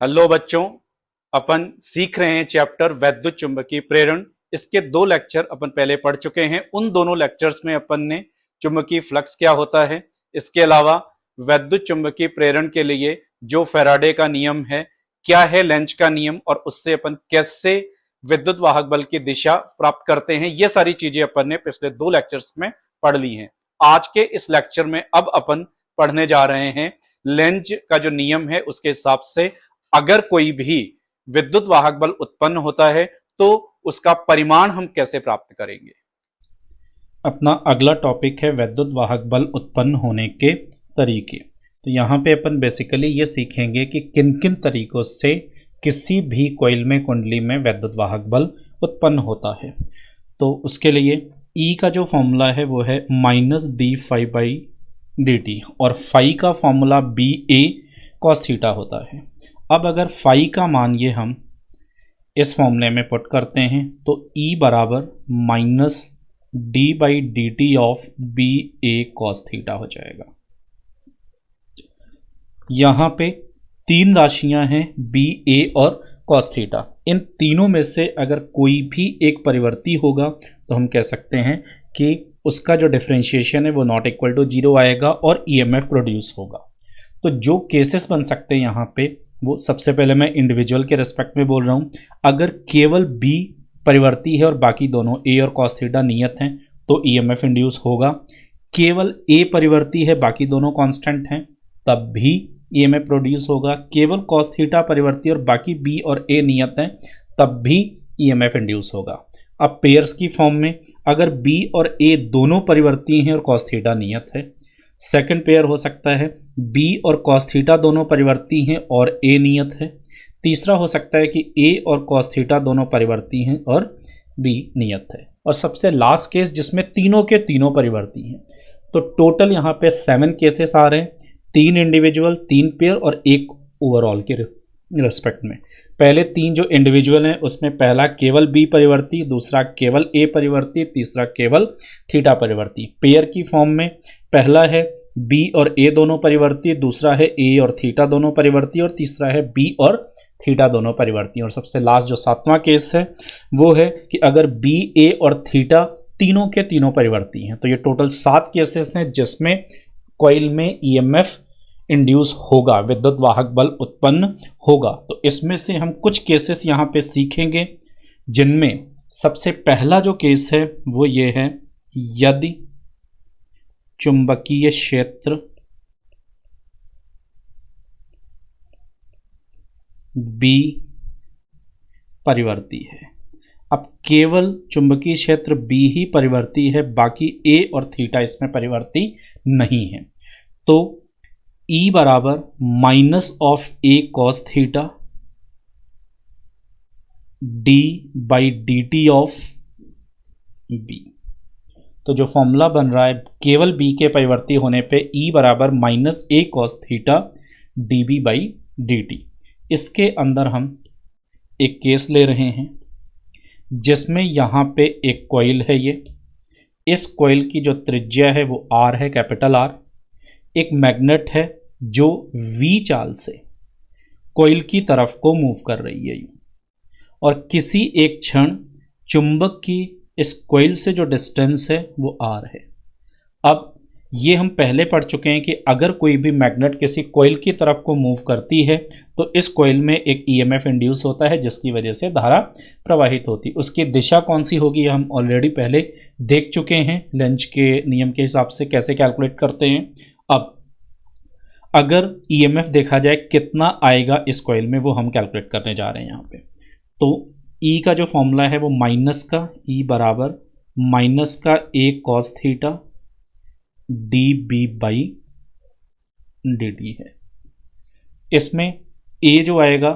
Hello बच्चों, अपन सीख रहे हैं चैप्टर वैद्युत चुंबकीय प्रेरण। इसके दो लेक्चर अपन पहले पढ़ चुके हैं। उन दोनों लेक्चर्स में अपन ने चुंबकीय फ्लक्स क्या होता है, इसके अलावा वैद्युत चुंबकीय प्रेरण के लिए जो फैराडे का नियम है, क्या है लेंज का नियम और उससे अपन कैसे विद्युत वाहक बल की दिशा प्राप्त करते हैं, ये सारी चीजें अपन ने पिछले दो लेक्चर्स में पढ़ ली हैं। आज के इस लेक्चर में अब अपन पढ़ने जा रहे हैं लेंज का जो नियम है उसके हिसाब से अगर कोई भी विद्युत वाहक बल उत्पन्न होता है तो उसका परिमाण हम कैसे प्राप्त करेंगे। अपना अगला टॉपिक है वैद्युत वाहक बल उत्पन्न होने के तरीके। तो यहाँ पे अपन बेसिकली ये सीखेंगे कि किन किन तरीकों से किसी भी कॉइल में कुंडली में वैद्युत वाहक बल उत्पन्न होता है। तो उसके लिए E का जो फॉर्मूला है वो है -d∅/dt और फाई का फॉर्मूला BA cos थीटा होता है। अब अगर फाई का मान ये हम इस फॉर्मूले में पुट करते हैं तो E बराबर -d/dt of BA cos theta हो जाएगा। यहाँ पे तीन राशियां हैं BA और cos थीटा। इन तीनों में से अगर कोई भी एक परिवर्ती होगा तो हम कह सकते हैं कि उसका जो डिफरेंशिएशन है वो नॉट इक्वल टू 0 आएगा और EMF प्रोड्यूस होगा। तो जो केसेस बन सकते हैं यहाँ पे वो सबसे पहले मैं इंडिविजुअल के रेस्पेक्ट में बोल रहा हूँ। अगर केवल B परिवर्ती है और बाकी दोनों A और cos थीटा नियत हैं तो EMF इंड्यूस होगा। केवल A परिवर्ती है बाकी दोनों कांस्टेंट हैं तब भी EMF प्रोड्यूस होगा। केवल cos थीटा परिवर्ती और बाकी B और A नियत हैं तब भी EMF इंड्यूस होगा। अब पेयर्स की फॉर्म में अगर B और A दोनों परिवर्ती हैं और cos थीटा नियत है, सेकंड पेयर हो सकता है B और cos थीटा दोनों परिवर्ती हैं और A नियत है। तीसरा हो सकता है कि A और cos थीटा दोनों परिवर्ती हैं और B नियत है। और सबसे लास्ट केस जिसमें तीनों के तीनों परिवर्ती हैं। तो टोटल यहाँ पे 7 केसेस आ रहे हैं, 3 इंडिविजुअल, 3 पेयर और एक ओवरऑल के रेस्पेक्ट में। पहले 3 जो इंडिविजुअल हैं उसमें पहला केवल B परिवर्ती, दूसरा केवल A परिवर्ती, तीसरा केवल थीटा परिवर्ती। पेयर की फॉर्म में पहला है B और A दोनों परिवर्ती, दूसरा है A और थीटा दोनों परिवर्ती और तीसरा है B और थीटा दोनों परिवर्ती। और सबसे लास्ट जो 7वां केस है वो है कि अगर B, A और थीटा तीनों के तीनों परिवर्ती हैं। तो ये टोटल 7 केसेस हैं जिसमें कॉइल में EMF इंड्यूस होगा, विद्युत वाहक बल उत्पन्न होगा। तो इसमें से हम कुछ केसेस यहाँ पे सीखेंगे जिनमें सबसे पहला जो केस है वो ये है यदि चुंबकीय क्षेत्र B परिवर्ती है। अब केवल चुंबकीय क्षेत्र B ही परिवर्ती है, बाकी A और थीटा इसमें परिवर्ती नहीं है। तो E बराबर -A cos theta d/dt of B। तो जो फॉर्मूला बन रहा है केवल B के परिवर्ती होने पे E बराबर -A cos थीटा dB/dt। इसके अंदर हम एक केस ले रहे हैं जिसमें यहाँ पे एक कॉइल है। ये इस कॉइल की जो त्रिज्या है वो R है, कैपिटल R। एक मैग्नेट है जो V चाल से कॉइल की तरफ को मूव कर रही है और किसी एक क्षण चुंबक की इस कॉइल से जो डिस्टेंस है वो R है। अब ये हम पहले पढ़ चुके हैं कि अगर कोई भी मैग्नेट किसी कॉइल की तरफ को मूव करती है तो इस कॉइल में एक EMF इंड्यूस होता है जिसकी वजह से धारा प्रवाहित होती। उसकी दिशा कौन सी होगी हम ऑलरेडी पहले देख चुके हैं, लेंज के नियम के हिसाब से कैसे कैलकुलेट करते हैं। अब अगर EMF देखा जाए कितना आएगा इस कॉइल में वो हम कैलकुलेट करने जा रहे हैं यहाँ पे। तो E का जो फॉर्मूला है वो माइनस का E बराबर -A cos थीटा dB/dt है। इसमें A जो आएगा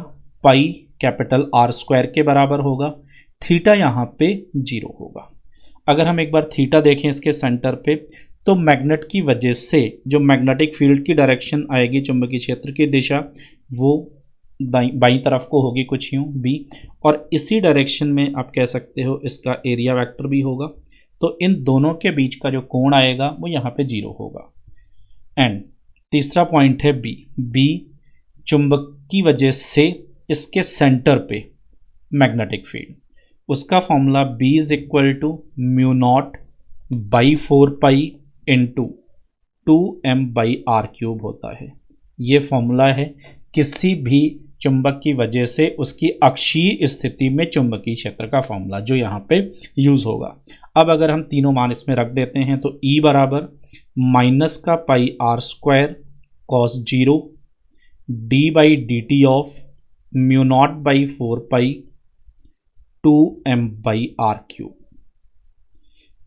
पाई कैपिटल R² के बराबर होगा, थीटा यहाँ पे 0 होगा। अगर हम एक बार थीटा देखें इसके सेंटर पे तो मैग्नेट की वजह से जो मैग्नेटिक फील्ड की डायरेक्शन आएगी, चुंबकीय क्षेत्र की दिशा वो बाईं तरफ को होगी कुछ यूँ B, और इसी डायरेक्शन में आप कह सकते हो इसका एरिया वेक्टर भी होगा। तो इन दोनों के बीच का जो कोण आएगा वो यहाँ पे 0 होगा। एंड तीसरा पॉइंट है B चुंबक की वजह से इसके सेंटर पे मैग्नेटिक फील्ड, उसका formula B is equal to mu naught by 4 pi into 2m/r³ होता है। ये फॉर्मूला है किसी भी चुंबक की वजह से उसकी अक्षीय स्थिति में चुंबकीय क्षेत्र का फॉर्मूला, जो यहाँ पे यूज होगा। अब अगर हम तीनों मान इसमें रख देते हैं तो E बराबर -πr² cos 0 d/dt of mu naught by 4 pi 2m/r³।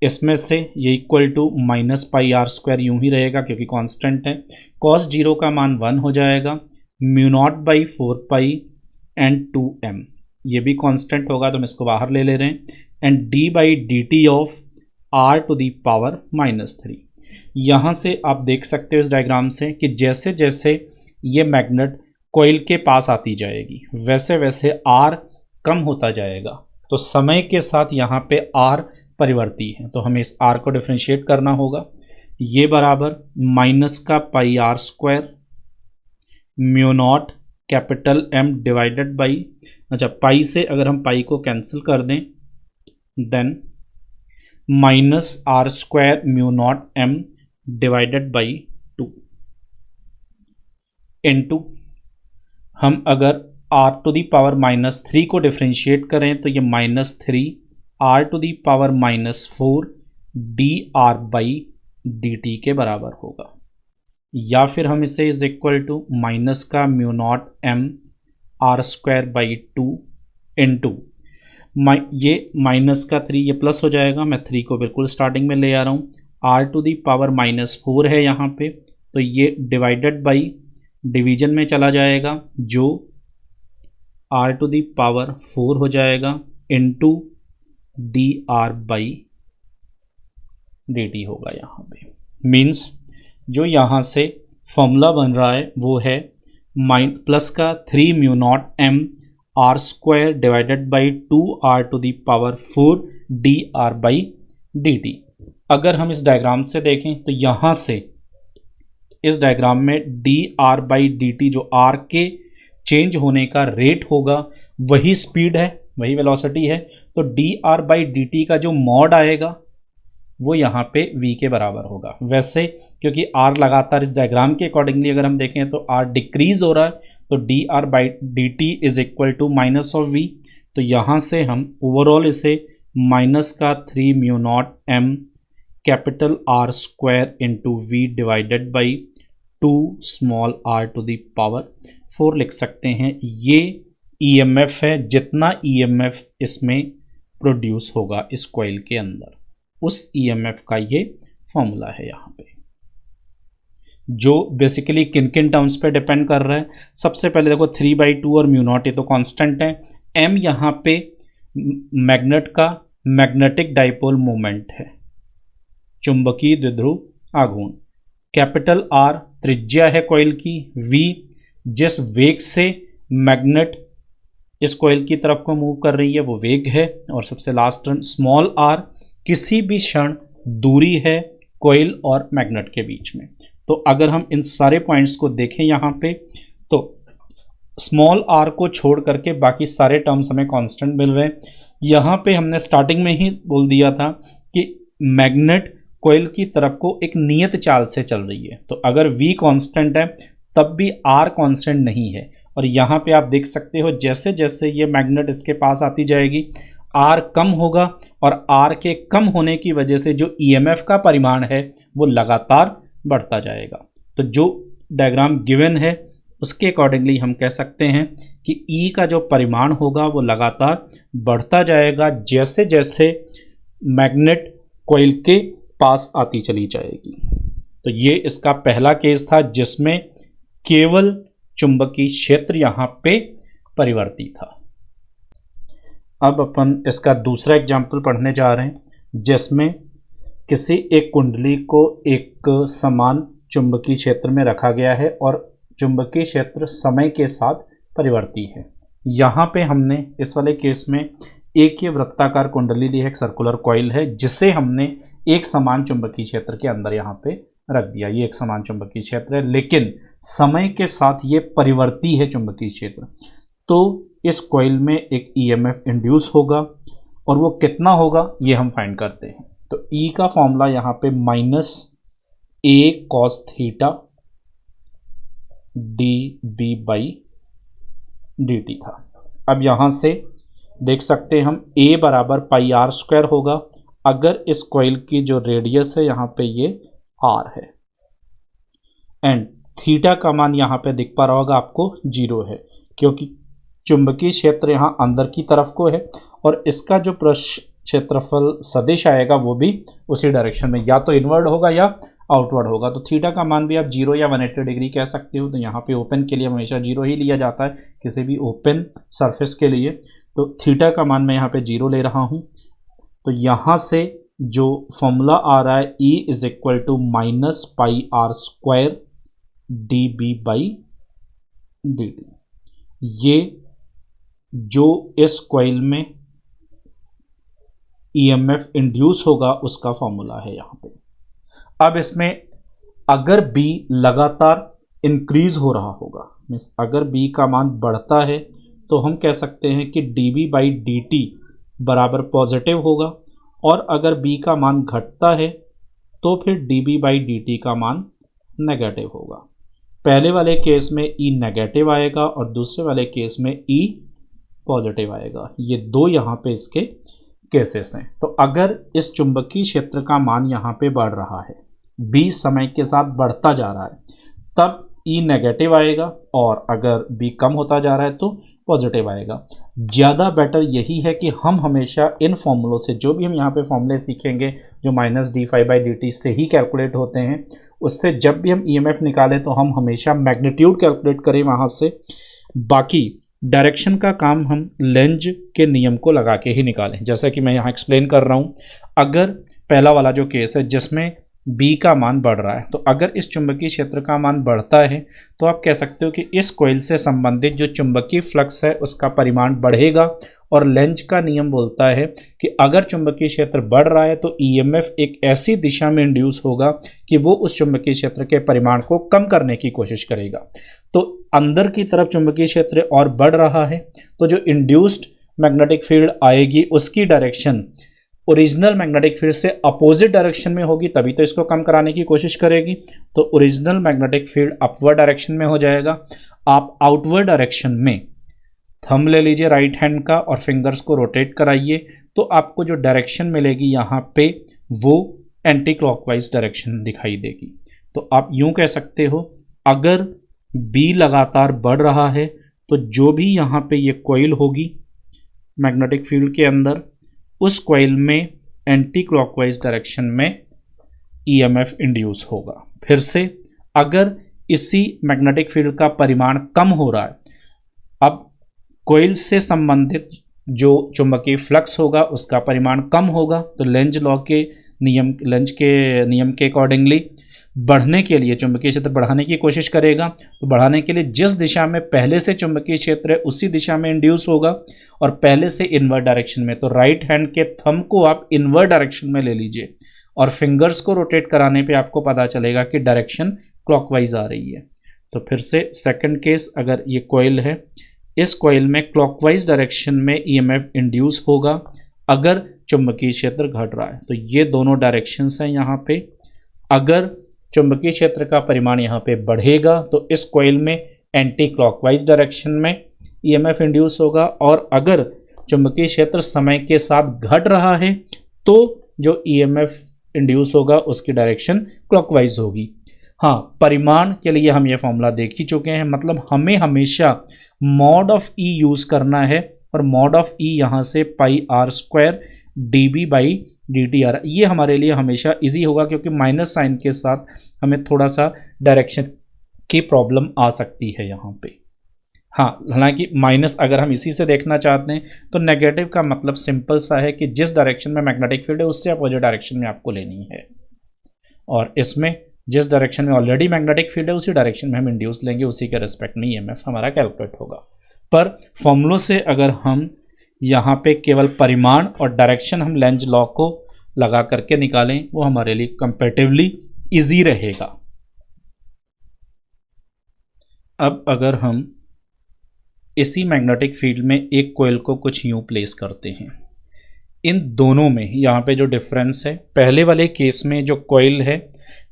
इसमें से ये इक्वल टू -πr² यूं ही रहेगा क्योंकि कांस्टेंट है। cos 0 का मान 1 हो जाएगा, mu naught by 4 pi and 2m, ये भी कांस्टेंट होगा तो हम इसको बाहर ले रहे हैं, एंड d/dt ऑफ r⁻³ -3। यहाँ से आप देख सकते हो इस डायग्राम से कि जैसे जैसे ये मैग्नेट कॉइल के पास आती जाएगी वैसे वैसे r कम होता जाएगा। तो समय के साथ यहाँ पे r परिवर्ती है, तो हमें इस r को डिफ्रेंशिएट करना होगा। ये बराबर -πr² mu naught M divided by, अच्छा पाई से अगर हम पाई को कैंसिल कर दें then -r² mu naught M divided by 2 into, हम अगर r⁻³ को डिफ्रेंशिएट करें तो ये -3 r⁻⁻4 dr/dt के बराबर होगा, या फिर हम इसे इज इक्वल टू माइनस का mu naught M r²/2 into, ये माइनस का 3 ये प्लस हो जाएगा, मैं 3 को बिल्कुल स्टार्टिंग में ले आ रहा हूँ, r⁻⁻4 है यहाँ पे, तो ये डिवाइडेड बाई डिवीजन में चला जाएगा जो r⁻4 हो जाएगा इंटू dr/dt होगा यहाँ पे। मीन्स जो यहाँ से फॉर्मूला बन रहा है वो है प्लस का 3 mu naught M r² divided by 2r⁻4 dr/dt। अगर हम इस डायग्राम से देखें तो यहाँ से इस डायग्राम में dr/dt जो r के चेंज होने का रेट होगा वही स्पीड है, वही वेलोसिटी है, तो dr/dt का जो मॉड आएगा वो यहाँ पे v के बराबर होगा। वैसे क्योंकि r लगातार इस डायग्राम के अकॉर्डिंगली अगर हम देखें तो r डिक्रीज हो रहा है, तो dr/dt is equal to minus of v, तो यहाँ से हम ओवरऑल इसे माइनस का 3 mu naught M R² into v divided by 2 small r⁻4 लिख सकते हैं। ये EMF है, जितना EMF इसमें प्रोड्यूस होगा इस कॉइल के अंदर, उस EMF का ये फॉर्मूला है यहाँ पे, जो बेसिकली किन किन टर्म्स पे डिपेंड कर रहा है। सबसे पहले देखो 3/2 और म्यू नॉट ये तो कांस्टेंट है, M यहाँ पे मैग्नेट का मैग्नेटिक डाइपोल मोमेंट है, चुंबकीय द्विध्रुव आघूर्ण, कैपिटल R त्रिज्या है कॉइल की, V जिस वेग से मैग्नेट इस कॉइल की तरफ को मूव कर रही है वो वेग है, और सबसे लास्ट टर्म स्मॉल r किसी भी क्षण दूरी है कॉइल और मैग्नेट के बीच में। तो अगर हम इन सारे पॉइंट्स को देखें यहाँ पे तो स्मॉल r को छोड़ करके बाकी सारे टर्म्स हमें कांस्टेंट मिल रहे हैं। यहाँ पे हमने स्टार्टिंग में ही बोल दिया था कि मैग्नेट कॉइल की तरफ को एक नियत चाल से चल रही है, तो अगर v कांस्टेंट है तब भी r कांस्टेंट नहीं है, और यहाँ पे आप देख सकते हो जैसे जैसे ये मैग्नेट इसके पास आती जाएगी r कम होगा, और r के कम होने की वजह से जो EMF का परिमाण है वो लगातार बढ़ता जाएगा। तो जो डायग्राम गिवन है उसके अकॉर्डिंगली हम कह सकते हैं कि E का जो परिमाण होगा वो लगातार बढ़ता जाएगा जैसे जैसे मैग्नेट कॉइल के पास आती चली जाएगी। तो ये इसका पहला केस था जिसमें केवल चुंबकीय क्षेत्र यहाँ पे परिवर्ती था। अब अपन इसका दूसरा एग्जाम्पल पढ़ने जा रहे हैं जिसमें किसी एक कुंडली को एक समान चुंबकीय क्षेत्र में रखा गया है और चुंबकीय क्षेत्र समय के साथ परिवर्ती है। यहाँ पे हमने इस वाले केस में एक ही वृत्ताकार कुंडली ली है, एक सर्कुलर कॉइल है जिसे हमने एक समान चुंबकीय क्षेत्र के अंदर यहाँ पे रख दिया। ये एक समान चुंबकीय क्षेत्र है, लेकिन समय के साथ ये परिवर्ती है चुंबकीय क्षेत्र, तो इस कॉइल में एक ईएमएफ इंड्यूस होगा और वो कितना होगा ये हम फाइंड करते हैं। तो E का फॉर्मूला यहाँ पे -A cos थीटा dB/dt था। अब यहाँ से देख सकते हैं हम A बराबर πr² होगा अगर इस कॉइल की जो रेडियस है यहाँ पे ये r है, एंड थीटा का मान यहाँ पे दिख पा रहा होगा आपको 0 है, क्योंकि चुंबकीय क्षेत्र यहाँ अंदर की तरफ को है और इसका जो पृष्ठ क्षेत्रफल सदिश आएगा वो भी उसी डायरेक्शन में, या तो इनवर्ड होगा या आउटवर्ड होगा। तो थीटा का मान भी आप 0 या 180 डिग्री कह सकते हो। तो यहाँ पे ओपन के लिए हमेशा 0 ही लिया जाता है किसी भी ओपन सरफेस के लिए। तो थीटा का मान मैं यहाँ पे 0 ले रहा हूँ। तो यहाँ से जो फॉर्मूला आ रहा है E = -πr² dB/dt, ये जो इस कॉइल में ईएमएफ इंड्यूस होगा उसका फॉर्मूला है यहाँ पे। अब इसमें अगर B लगातार इंक्रीज हो रहा होगा, मीन्स अगर B का मान बढ़ता है तो हम कह सकते हैं कि dB/dt बराबर पॉजिटिव होगा, और अगर B का मान घटता है तो फिर dB/dt का मान नेगेटिव होगा। पहले वाले केस में E नेगेटिव आएगा और दूसरे वाले केस में E पॉजिटिव आएगा। ये दो यहाँ पे इसके केसेस हैं। तो अगर इस चुंबकीय क्षेत्र का मान यहाँ पे बढ़ रहा है, B समय के साथ बढ़ता जा रहा है, तब E नेगेटिव आएगा, और अगर B कम होता जा रहा है तो पॉजिटिव आएगा। ज़्यादा बेटर यही है कि हम हमेशा इन फॉर्मूलों से, जो भी हम यहाँ पे फॉर्मूले सीखेंगे जो -dφ/dt से ही कैलकुलेट होते हैं, उससे जब भी हम EMF निकालें तो हम हमेशा मैग्नीट्यूड कैलकुलेट करें वहाँ से। बाकी डायरेक्शन का काम हम लेंज के नियम को लगा के ही निकालें। जैसा कि मैं यहाँ एक्सप्लेन कर रहा हूँ, अगर पहला वाला जो केस है जिसमें B का मान बढ़ रहा है, तो अगर इस चुंबकीय क्षेत्र का मान बढ़ता है तो आप कह सकते हो कि इस कॉइल से संबंधित जो चुंबकीय फ्लक्स है उसका परिमाण बढ़ेगा। और लेंज का नियम बोलता है कि अगर चुंबकीय क्षेत्र बढ़ रहा है तो ईएमएफ एक ऐसी दिशा में इंड्यूस होगा कि वो उस चुंबकीय क्षेत्र के परिमाण को कम करने की कोशिश करेगा। तो अंदर की तरफ चुंबकीय क्षेत्र और बढ़ रहा है तो जो इंड्यूस्ड मैग्नेटिक फील्ड आएगी उसकी डायरेक्शन ओरिजिनल मैग्नेटिक फील्ड से अपोजिट डायरेक्शन में होगी, तभी तो इसको कम कराने की कोशिश करेगी। तो original magnetic field upward direction में हो जाएगा। आप आउटवर्ड डायरेक्शन में थंब ले लीजिए राइट हैंड का और फिंगर्स को रोटेट कराइए, तो आपको जो डायरेक्शन मिलेगी यहाँ पे वो एंटी क्लॉकवाइज डायरेक्शन दिखाई देगी। तो आप यूँ कह सकते हो, अगर B लगातार बढ़ रहा है तो जो भी यहाँ पे ये कॉइल होगी मैग्नेटिक फील्ड के अंदर, उस कॉइल में एंटी क्लॉकवाइज डायरेक्शन में ईएमएफ इंड्यूस होगा। फिर से, अगर इसी मैग्नेटिक फील्ड का परिमाण कम हो रहा है, अब कॉइल से संबंधित जो चुंबकीय फ्लक्स होगा उसका परिमाण कम होगा, तो लेंज के नियम के अकॉर्डिंगली बढ़ने के लिए चुंबकीय क्षेत्र बढ़ाने की कोशिश करेगा। तो बढ़ाने के लिए जिस दिशा में पहले से चुंबकीय क्षेत्र है उसी दिशा में इंड्यूस होगा, और पहले से इनवर्ड डायरेक्शन में। तो राइट हैंड के थंब को आप इनवर्ड डायरेक्शन में ले लीजिए और फिंगर्स को रोटेट कराने पे आपको पता चलेगा कि डायरेक्शन क्लॉकवाइज आ रही है। तो फिर से सेकंड केस, अगर ये कॉइल है, इस कॉइल में क्लॉकवाइज डायरेक्शन में ईएमएफ इंड्यूस होगा अगर चुंबकीय क्षेत्र घट रहा है। तो ये दोनों डायरेक्शंस हैं यहाँ पे। अगर चुंबकीय क्षेत्र का परिमाण यहाँ पे बढ़ेगा तो इस कॉइल में एंटी क्लॉकवाइज डायरेक्शन में ईएमएफ इंड्यूस होगा, और अगर चुंबकीय क्षेत्र समय के साथ घट रहा है तो जो ईएमएफ इंड्यूस होगा उसकी डायरेक्शन क्लॉकवाइज होगी। हाँ, परिमाण के लिए हम ये फॉर्मूला देख ही चुके हैं, मतलब हमें हमेशा मॉड ऑफ E यूज़ करना है, और मॉड ऑफ E यहाँ से πr² dB/dt आ रहा है। ये हमारे लिए हमेशा इजी होगा क्योंकि माइनस साइन के साथ हमें थोड़ा सा डायरेक्शन की प्रॉब्लम आ सकती है यहाँ पे। हाँ, हालांकि माइनस अगर हम इसी से देखना चाहते हैं तो नेगेटिव का मतलब सिंपल सा है कि जिस डायरेक्शन में मैग्नेटिक फील्ड है उससे अपोजिट डायरेक्शन में आपको लेनी है, और इसमें जिस डायरेक्शन में ऑलरेडी मैग्नेटिक फील्ड है उसी डायरेक्शन में हम इंड्यूस लेंगे, उसी के रिस्पेक्ट में ईएमएफ हमारा कैलकुलेट होगा। पर फॉर्मूलों से अगर हम यहाँ पे केवल परिमाण और डायरेक्शन हम लेंज लॉ को लगा करके निकालें, वो हमारे लिए कंपैरेटिवली इजी रहेगा। अब अगर हम इसी मैग्नेटिक फील्ड में एक कॉइल को कुछ यूं प्लेस करते हैं, इन दोनों में यहाँ पे जो डिफरेंस है, पहले वाले केस में जो कॉइल है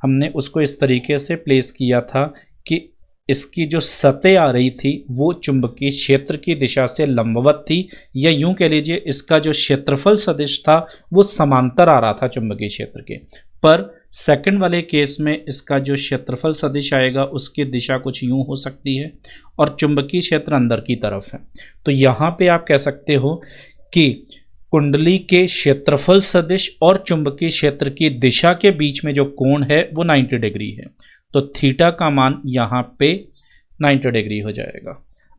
हमने उसको इस तरीके से प्लेस किया था कि इसकी जो सतह आ रही थी वो चुंबकीय क्षेत्र की दिशा से लंबवत थी, या यूं कह लीजिए इसका जो क्षेत्रफल सदिश था वो समांतर आ रहा था चुंबकीय क्षेत्र के। पर सेकंड वाले केस में इसका जो क्षेत्रफल सदिश आएगा उसकी दिशा कुछ यूं हो सकती है और चुंबकीय क्षेत्र अंदर की तरफ है। तो यहाँ पे आप कह सकते हो कि कुंडली के क्षेत्रफल सदिश और चुंबकीय क्षेत्र की दिशा के बीच में जो कोण है वो 90 डिग्री है। तो थीटा का मान यहाँ पे 90 डिग्री हो जाएगा।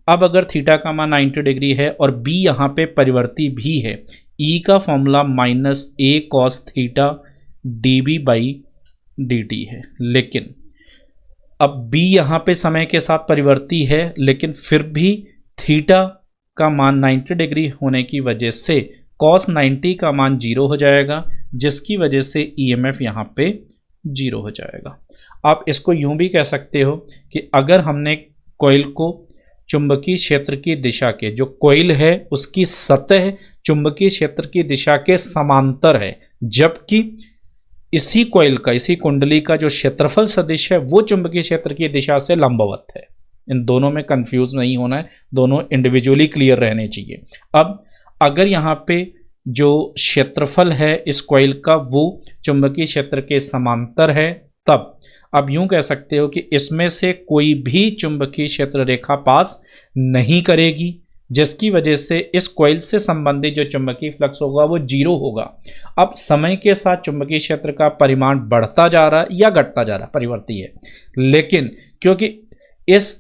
अब अगर थीटा का मान 90 डिग्री है और बी यहाँ पे परिवर्ती भी है, ई का formula -a cos theta dB by dt है, लेकिन अब बी यहाँ पे समय के साथ परिवर्ती है, लेकिन फिर भी थीटा का मान 90 डिग्री होने की वजह से cos 90 का मान 0 हो जाएगा, जिसकी वजह से EMF यहाँ पे 0 हो जाएगा। आप इसको यूं भी कह सकते हो कि अगर हमने कॉइल को चुंबकीय क्षेत्र की दिशा के, जो कॉइल है उसकी सतह चुंबकीय क्षेत्र की दिशा के समांतर है, जबकि इसी कॉइल का, इसी कुंडली का जो क्षेत्रफल सदिश है वो चुंबकीय क्षेत्र की दिशा से लंबवत है। इन दोनों में कंफ्यूज नहीं होना है, दोनों इंडिविजुअली क्लियर रहने चाहिए। अब अगर यहाँ पे जो क्षेत्रफल है इस कॉइल का वो चुंबकीय क्षेत्र के समांतर है, तब अब यूं कह सकते हो कि इसमें से कोई भी चुंबकीय क्षेत्र रेखा पास नहीं करेगी, जिसकी वजह से इस कॉइल से संबंधित जो चुंबकीय फ्लक्स होगा वो 0 होगा। अब समय के साथ चुंबकीय क्षेत्र का परिमाण बढ़ता जा रहा है या घटता जा रहा है, परिवर्ती है, लेकिन क्योंकि इस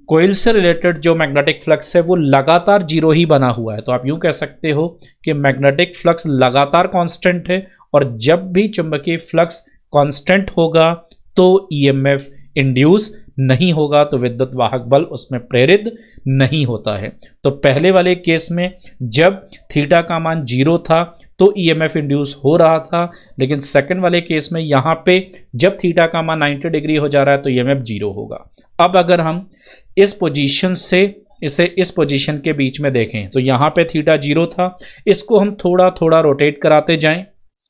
कॉइल से रिलेटेड जो मैग्नेटिक फ्लक्स है वो लगातार 0 ही बना हुआ है, तो आप यूं कह सकते हो कि मैग्नेटिक फ्लक्स लगातार कांस्टेंट है, और जब भी चुंबकीय फ्लक्स कांस्टेंट होगा तो EMF इंड्यूस नहीं होगा, तो विद्युत वाहक बल उसमें प्रेरित नहीं होता है। तो पहले वाले केस में जब थीटा का मान 0 था तो EMF इंड्यूस हो रहा था, लेकिन सेकंड वाले केस में यहाँ पे जब थीटा का मान 90 डिग्री हो जा रहा है तो EMF 0 होगा। अब अगर हम इस पोजीशन से इसे इस पोजीशन के बीच में देखें तो यहाँ पे थीटा 0 था, इसको हम थोड़ा थोड़ा रोटेट कराते जाएं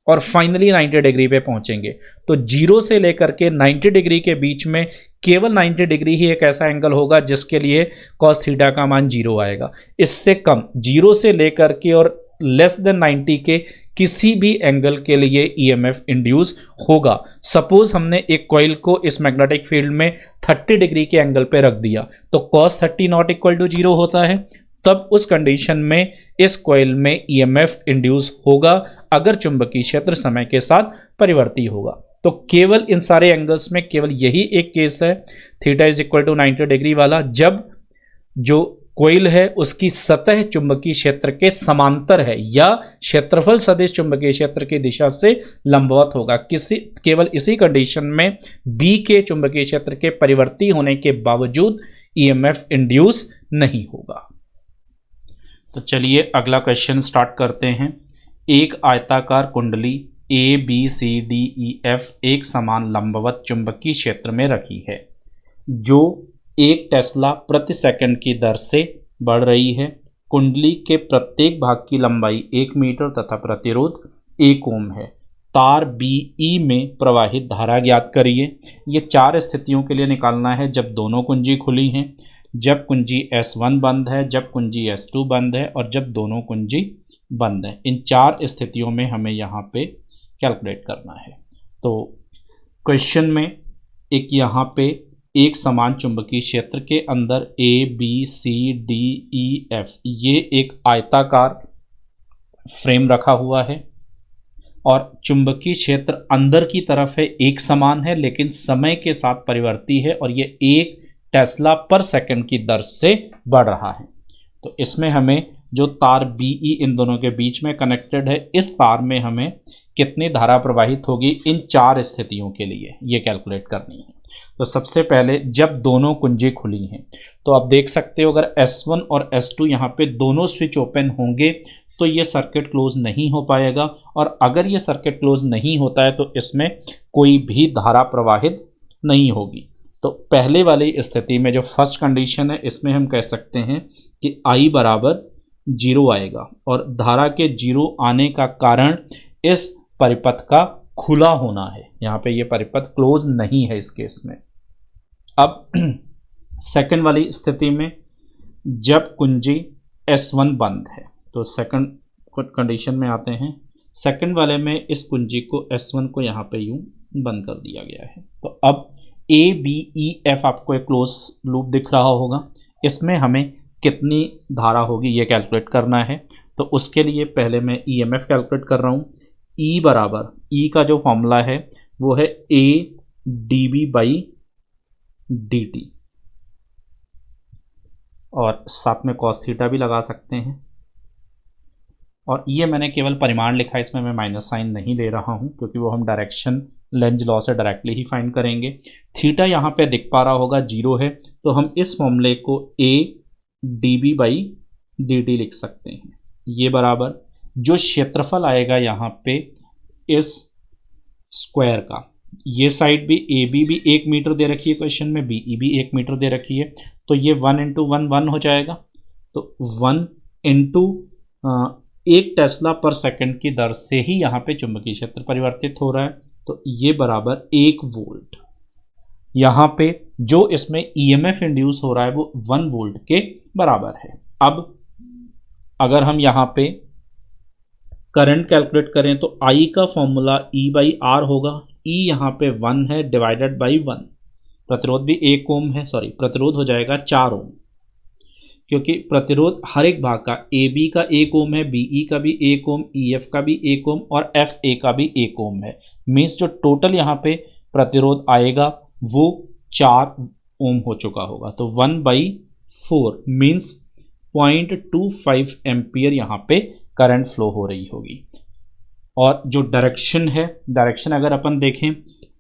और फाइनली 90 डिग्री पे पहुंचेंगे। तो 0 से लेकर के 90 डिग्री के बीच में केवल 90 डिग्री ही एक ऐसा एंगल होगा जिसके लिए cos थीटा का मान 0 आएगा। इससे कम 0 से लेकर के और लेस देन 90 के किसी भी एंगल के लिए EMF इंड्यूस होगा। सपोज हमने एक कॉइल को इस मैग्नेटिक फील्ड में 30 डिग्री के एंगल पे रख दिया तो cos 30 नॉट इक्वल टू 0 होता है, तब उस कंडीशन में इस कॉइल में EMF इंड्यूस होगा अगर चुंबकीय क्षेत्र समय के साथ परिवर्ती होगा। तो केवल इन सारे एंगल्स में केवल यही एक केस है theta is equal to 90 degree वाला, जब जो कॉइल है उसकी सतह चुंबकीय क्षेत्र के समांतर है या क्षेत्रफल सदिश चुंबकीय क्षेत्र की दिशा से लंबवत होगा। केवल इसी कंडीशन में बी के चुंबकीय क्षेत्र के परिवर्ती होने के बावजूद EMF इंड्यूस नहीं होगा। तो चलिए अगला क्वेश्चन स्टार्ट करते हैं। एक आयताकार कुंडली ABCDEF एक समान लंबवत चुंबकीय क्षेत्र में रखी है जो 1 टेस्ला प्रति सेकंड की दर से बढ़ रही है। कुंडली के प्रत्येक भाग की लंबाई 1 मीटर तथा प्रतिरोध 1 ओम है। तार BE में प्रवाहित धारा ज्ञात करिए। ये 4 स्थितियों के लिए निकालना है, जब दोनों कुंजी खुली हैं, जब कुंजी S1 बंद है, जब कुंजी S2 बंद है और जब दोनों कुंजी बंद है। इन 4 स्थितियों में हमें यहाँ पे कैलकुलेट करना है। तो क्वेश्चन में एक यहाँ पे एक समान चुंबकीय क्षेत्र के अंदर ABCDEF ये एक आयताकार फ्रेम रखा हुआ है और चुंबकीय क्षेत्र अंदर की तरफ है, एक समान है, लेकिन समय के साथ परिवर्ती है और ये 1 टेस्ला पर सेकंड की दर से बढ़ रहा है। तो इसमें हमें जो तार BE इन दोनों के बीच में कनेक्टेड है, इस तार में हमें कितनी धारा प्रवाहित होगी इन 4 स्थितियों के लिए ये कैलकुलेट करनी है। तो सबसे पहले जब दोनों कुंजी खुली हैं तो आप देख सकते हो अगर S1 और S2 यहाँ पे दोनों स्विच ओपन होंगे तो ये सर्किट क्लोज नहीं हो पाएगा, और अगर ये सर्किट क्लोज नहीं होता है तो इसमें कोई भी धारा प्रवाहित नहीं होगी। तो पहले वाली स्थिति में जो फर्स्ट कंडीशन है इसमें हम कह सकते हैं कि I बराबर 0 आएगा, और धारा के 0 आने का कारण इस परिपथ का खुला होना है। यहाँ पे ये परिपथ क्लोज नहीं है इस केस में। अब सेकंड वाली स्थिति में जब कुंजी S1 बंद है, तो सेकंड कंडीशन में आते हैं। सेकंड वाले में इस कुंजी को S1 को यहाँ पे यूं बंद कर दिया गया है। तो अब ABEF आपको एक क्लोज लूप दिख रहा होगा, इसमें हमें कितनी धारा होगी ये कैलकुलेट करना है। तो उसके लिए पहले मैं EMF कैलकुलेट कर रहा हूँ। E बराबर, E का जो फॉर्मूला है वो है A dB बाई dt, और साथ में cos थीटा भी लगा सकते हैं। और ये मैंने केवल परिमाण लिखा है, इसमें मैं माइनस साइन नहीं दे रहा हूँ क्योंकि वो हम डायरेक्शन लेंज लॉ से डायरेक्टली ही फाइंड करेंगे। थीटा यहाँ पे दिख पा रहा होगा 0 है, तो हम इस फॉर्मूले को A dB बाई dt लिख सकते हैं। ये बराबर जो क्षेत्रफल आएगा यहाँ पे इस स्क्वायर का, ये साइड भी AB भी 1 मीटर दे रखी है क्वेश्चन में, BE भी 1 मीटर दे रखी है, तो ये 1 इंटू 1 1 हो जाएगा। तो 1 इंटू 1 टेस्ला पर सेकंड की दर से ही यहाँ पे चुंबकीय क्षेत्र परिवर्तित हो रहा है, तो ये बराबर 1 वोल्ट। यहाँ पे जो इसमें EMF इंड्यूस हो रहा है वो 1 वोल्ट के बराबर है। अब अगर हम यहाँ पे करंट कैलकुलेट करें तो I का फॉर्मूला E बाई R होगा। E यहाँ पे 1 है डिवाइडेड बाई 1, प्रतिरोध भी 1 ओम है, सॉरी प्रतिरोध हो जाएगा 4 ओम, क्योंकि प्रतिरोध हर एक भाग का AB का 1 ओम है, BE का भी 1 ओम, EF का भी 1 ओम और FA का भी 1 ओम है। मीन्स जो टोटल यहाँ पे प्रतिरोध आएगा वो 4 ओम हो चुका होगा। तो 1/4 मीन्स 0.25 एम्पियर यहाँ पे करंट फ्लो हो रही होगी। और जो डायरेक्शन है, डायरेक्शन अगर अपन देखें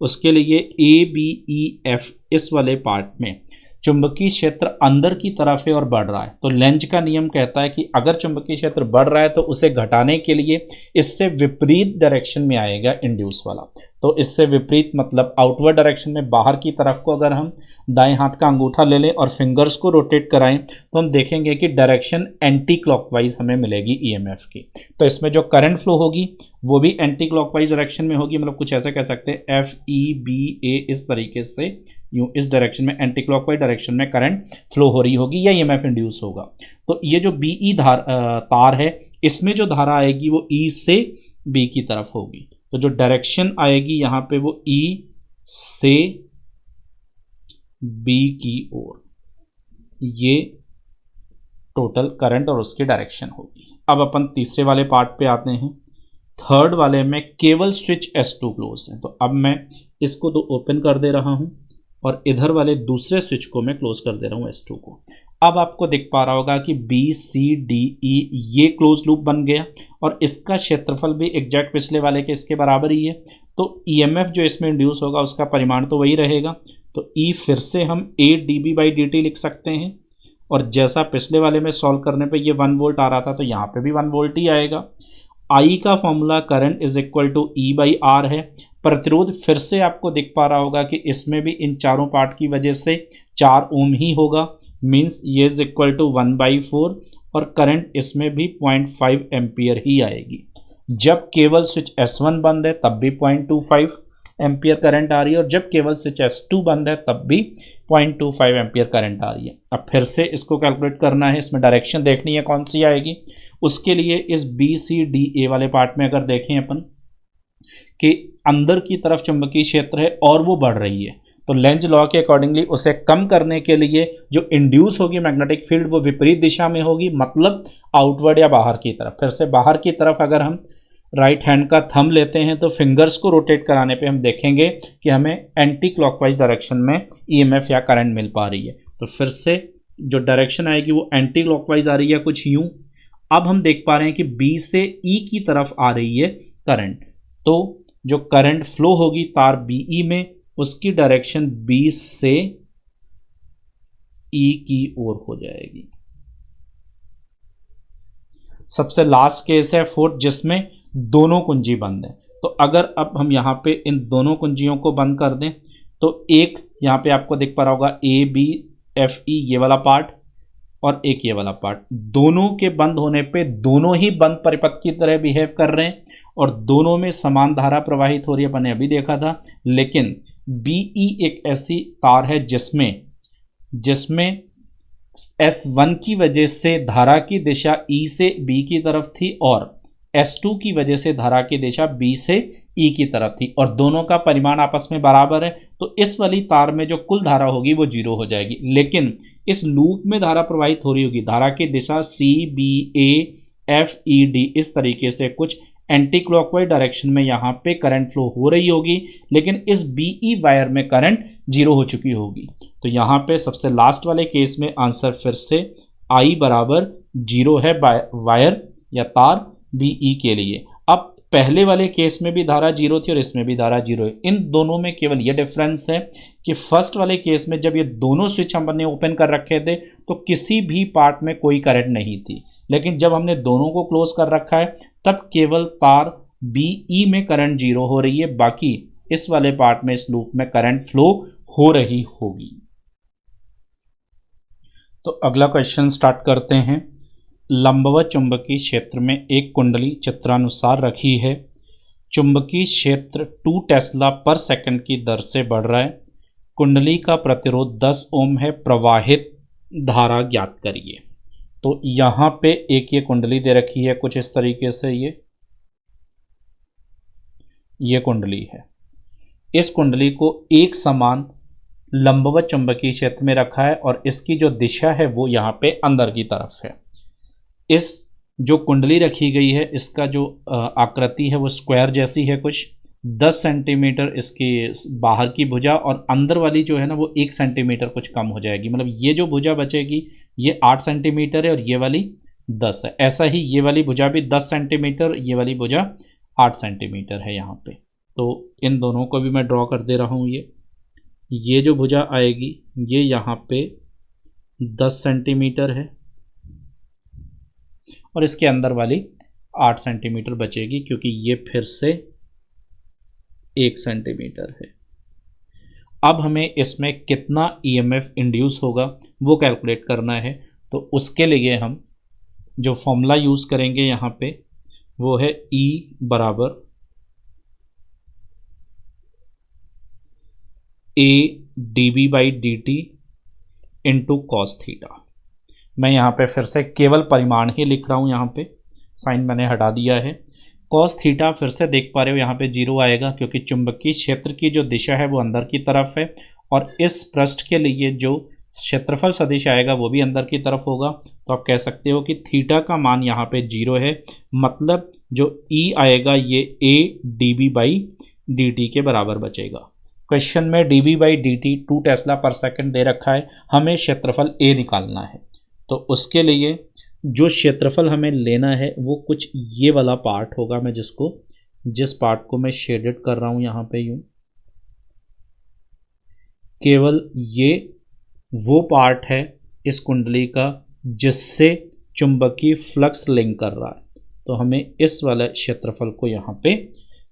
उसके लिए ABEF इस वाले पार्ट में चुंबकीय क्षेत्र अंदर की तरफ है और बढ़ रहा है, तो लेंज का नियम कहता है कि अगर चुंबकीय क्षेत्र बढ़ रहा है तो उसे घटाने के लिए इससे विपरीत डायरेक्शन में आएगा इंड्यूस वाला। तो इससे विपरीत मतलब आउटवर्ड डायरेक्शन में बाहर की तरफ को अगर हम दाएं हाथ का अंगूठा ले लें और फिंगर्स को रोटेट कराएं तो हम देखेंगे कि डायरेक्शन एंटी क्लॉकवाइज हमें मिलेगी EMF की। तो इसमें जो करंट फ्लो होगी वो भी एंटी क्लॉकवाइज डायरेक्शन में होगी, मतलब कुछ ऐसे कह सकते हैं FEBA, इस तरीके से यूं इस डायरेक्शन में एंटी क्लॉकवाइज डायरेक्शन में करंट फ्लो हो रही होगी या EMF इंड्यूस होगा। तो ये जो BE तार है इसमें जो धारा आएगी वो E से B की तरफ होगी। तो जो डायरेक्शन आएगी यहाँ पे वो E से B की ओर, ये टोटल करंट और उसकी डायरेक्शन होगी। अब अपन तीसरे वाले पार्ट पे आते हैं। थर्ड वाले में केवल स्विच S2 क्लोज है, तो अब मैं इसको तो ओपन कर दे रहा हूँ और इधर वाले दूसरे स्विच को मैं क्लोज कर दे रहा हूँ S2 को। अब आपको दिख पा रहा होगा कि BCDE ये क्लोज लूप बन गया और इसका क्षेत्रफल भी एग्जैक्ट पिछले वाले के इसके बराबर ही है। तो EMF जो इसमें इंड्यूस होगा उसका परिमाण तो वही रहेगा। तो E फिर से हम A dB बाई dt लिख सकते हैं, और जैसा पिछले वाले में सॉल्व करने पे ये 1 वोल्ट आ रहा था तो यहाँ पे भी 1 वोल्ट ही आएगा। I का formula current is equal to E by R है। प्रतिरोध फिर से आपको दिख पा रहा होगा कि इसमें भी इन चारों पार्ट की वजह से 4 ओम ही होगा, मीन्स ये इज इक्वल टू 1/4, और करंट इसमें भी 0.5 एम्पियर ही आएगी। जब केवल स्विच S1 बंद है तब भी 0.25 एम्पियर करंट आ रही है, और जब केवल स्विच S2 बंद है तब भी 0.25 एम्पियर करंट आ रही है। अब फिर से इसको कैलकुलेट करना है, इसमें डायरेक्शन देखनी है कौन सी आएगी। उसके लिए इस BCDA वाले पार्ट में अगर देखें अपन कि अंदर की तरफ चुंबकीय क्षेत्र है और वो बढ़ रही है, तो लेंज लॉ के अकॉर्डिंगली उसे कम करने के लिए जो इंड्यूस होगी मैग्नेटिक फील्ड वो विपरीत दिशा में होगी, मतलब आउटवर्ड या बाहर की तरफ। फिर से बाहर की तरफ अगर हम राइट हैंड का थंब लेते हैं तो फिंगर्स को रोटेट कराने पे हम देखेंगे कि हमें एंटी क्लॉकवाइज डायरेक्शन में EMF या करंट मिल पा रही है। तो फिर से जो डायरेक्शन आएगी वो एंटी क्लॉकवाइज आ रही है कुछ यूं। अब हम देख पा रहे हैं कि B से E की तरफ आ रही है करंट, तो जो करंट फ्लो होगी तार BE में उसकी डायरेक्शन B से E की ओर हो जाएगी। सबसे लास्ट केस है फोर्थ, जिसमें दोनों कुंजी बंद है। तो अगर अब हम यहाँ पे इन दोनों कुंजियों को बंद कर दें तो एक यहाँ पे आपको दिख पा रहा होगा ABFE ये वाला पार्ट और एक ये वाला पार्ट, दोनों के बंद होने पे दोनों ही बंद परिपथ की तरह बिहेव कर रहे हैं और दोनों में समान धारा प्रवाहित हो रही है, अपन ने अभी देखा था। लेकिन BE एक ऐसी तार है जिसमें S1 की वजह से धारा की दिशा E से B की तरफ थी और S2 की वजह से धारा की दिशा B से E की तरफ थी और दोनों का परिमाण आपस में बराबर है, तो इस वाली तार में जो कुल धारा होगी वो 0 हो जाएगी। लेकिन इस लूप में धारा प्रवाहित हो रही होगी, धारा की दिशा CBAFED इस तरीके से कुछ एंटी क्लॉकवाइज डायरेक्शन में यहाँ पे करंट फ्लो हो रही होगी, लेकिन इस BE वायर में करंट 0 हो चुकी होगी। तो यहाँ पे सबसे लास्ट वाले केस में आंसर फिर से I बराबर 0 है वायर या तार BE के लिए। अब पहले वाले केस में भी धारा 0 थी और इसमें भी धारा 0 है। इन दोनों में केवल ये डिफरेंस है कि फर्स्ट वाले केस में जब ये दोनों स्विच हमने ओपन कर रखे थे तो किसी भी पार्ट में कोई करंट नहीं थी, लेकिन जब हमने दोनों को क्लोज कर रखा है तब केवल तार BE में करंट 0 हो रही है, बाकी इस वाले पार्ट में इस लूप में करंट फ्लो हो रही होगी। तो अगला क्वेश्चन स्टार्ट करते हैं। लंबवत चुंबकीय क्षेत्र में एक कुंडली चित्रानुसार रखी है। चुंबकीय क्षेत्र 2 टेस्ला पर सेकंड की दर से बढ़ रहा है। कुंडली का प्रतिरोध 10 ओम है। प्रवाहित धारा ज्ञात करिए। तो यहाँ पे एक ये कुंडली दे रखी है कुछ इस तरीके से, ये कुंडली है। इस कुंडली को एक समान लंबवत चुंबकीय क्षेत्र में रखा है और इसकी जो दिशा है वो यहाँ पे अंदर की तरफ है। इस जो कुंडली रखी गई है इसका जो आकृति है वो स्क्वायर जैसी है कुछ। 10 सेंटीमीटर इसकी बाहर की भुजा और अंदर वाली जो है ना वो 1 सेंटीमीटर कुछ कम हो जाएगी। मतलब ये जो भुजा बचेगी ये 8 सेंटीमीटर है और ये वाली 10 है। ऐसा ही ये वाली भुजा भी 10 सेंटीमीटर, ये वाली भुजा 8 सेंटीमीटर है यहाँ पे। तो इन दोनों को भी मैं ड्रॉ कर दे रहा हूँ। ये जो भुजा आएगी ये यहाँ पे 10 सेंटीमीटर है और इसके अंदर वाली 8 सेंटीमीटर बचेगी क्योंकि ये फिर से 1 सेंटीमीटर है। अब हमें इसमें कितना EMF इंड्यूस होगा वो कैलकुलेट करना है। तो उसके लिए हम जो फॉर्मूला यूज़ करेंगे यहाँ पे वो है E बराबर AdB/dt इंटू कॉस थीटा। मैं यहाँ पे फिर से केवल परिमाण ही लिख रहा हूँ, यहाँ पे साइन मैंने हटा दिया है। कॉस थीटा फिर से देख पा रहे हो यहाँ पे 0 आएगा क्योंकि चुंबकीय क्षेत्र की जो दिशा है वो अंदर की तरफ है और इस पृष्ठ के लिए जो क्षेत्रफल सदिश आएगा वो भी अंदर की तरफ होगा। तो आप कह सकते हो कि थीटा का मान यहाँ पे 0 है, मतलब जो E आएगा ये AdB/dt के बराबर बचेगा। क्वेश्चन में dB/dt 2 टेस्ला पर सेकंड दे रखा है, हमें क्षेत्रफल A निकालना है। तो उसके लिए जो क्षेत्रफल हमें लेना है वो कुछ ये वाला पार्ट होगा, मैं जिस पार्ट को मैं शेडेड कर रहा हूँ यहाँ पे यूँ, केवल ये वो पार्ट है इस कुंडली का जिससे चुंबकीय फ्लक्स लिंक कर रहा है। तो हमें इस वाले क्षेत्रफल को यहाँ पे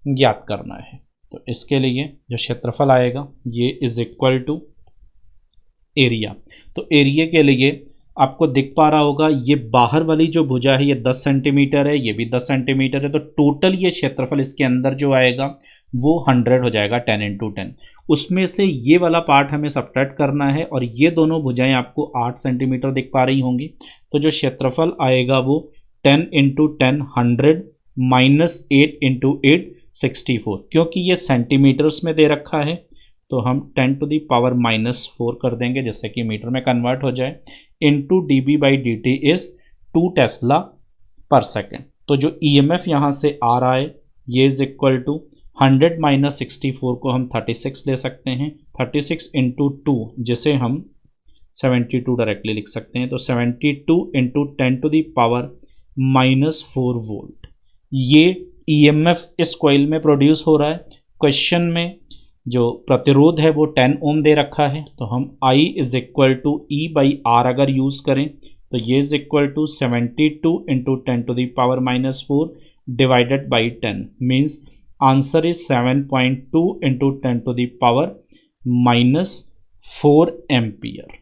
ज्ञात करना है। तो इसके लिए जो क्षेत्रफल आएगा ये इज इक्वल टू एरिया। तो एरिया के लिए आपको दिख पा रहा होगा ये बाहर वाली जो भुजा है ये 10 सेंटीमीटर है, ये भी 10 सेंटीमीटर है। तो टोटल ये क्षेत्रफल इसके अंदर जो आएगा वो 100 हो जाएगा, 10 × 10। उसमें से ये वाला पार्ट हमें सब्ट्रैक्ट करना है और ये दोनों भुजाएं आपको 8 सेंटीमीटर दिख पा रही होंगी। तो जो क्षेत्रफल आएगा वो 10 × 10 100 माइनस 8 × 8 64। क्योंकि ये सेंटीमीटर्स में दे रखा है तो हम 10⁻⁻4 कर देंगे जिससे कि मीटर में कन्वर्ट हो जाए। इंटू dB/dt इज 2 टेस्ला पर सेकेंड। तो जो EMF यहाँ से आ रहा है ये इज इक्वल टू 100 - 64 को हम 36 ले सकते हैं, 36 × 2 जिसे हम 72 डायरेक्टली लिख सकते हैं। तो 72 × 10⁻⁻4 वोल्ट ये EMF इस कॉइल में प्रोड्यूस हो रहा है। क्वेश्चन में जो प्रतिरोध है वो 10 ओम दे रखा है। तो हम I is equal to E/R अगर यूज़ करें तो ये is equal to 72 × 10⁻⁻4 divided by 10 means answer is 7.2 × 10⁻⁻4 -4 ampere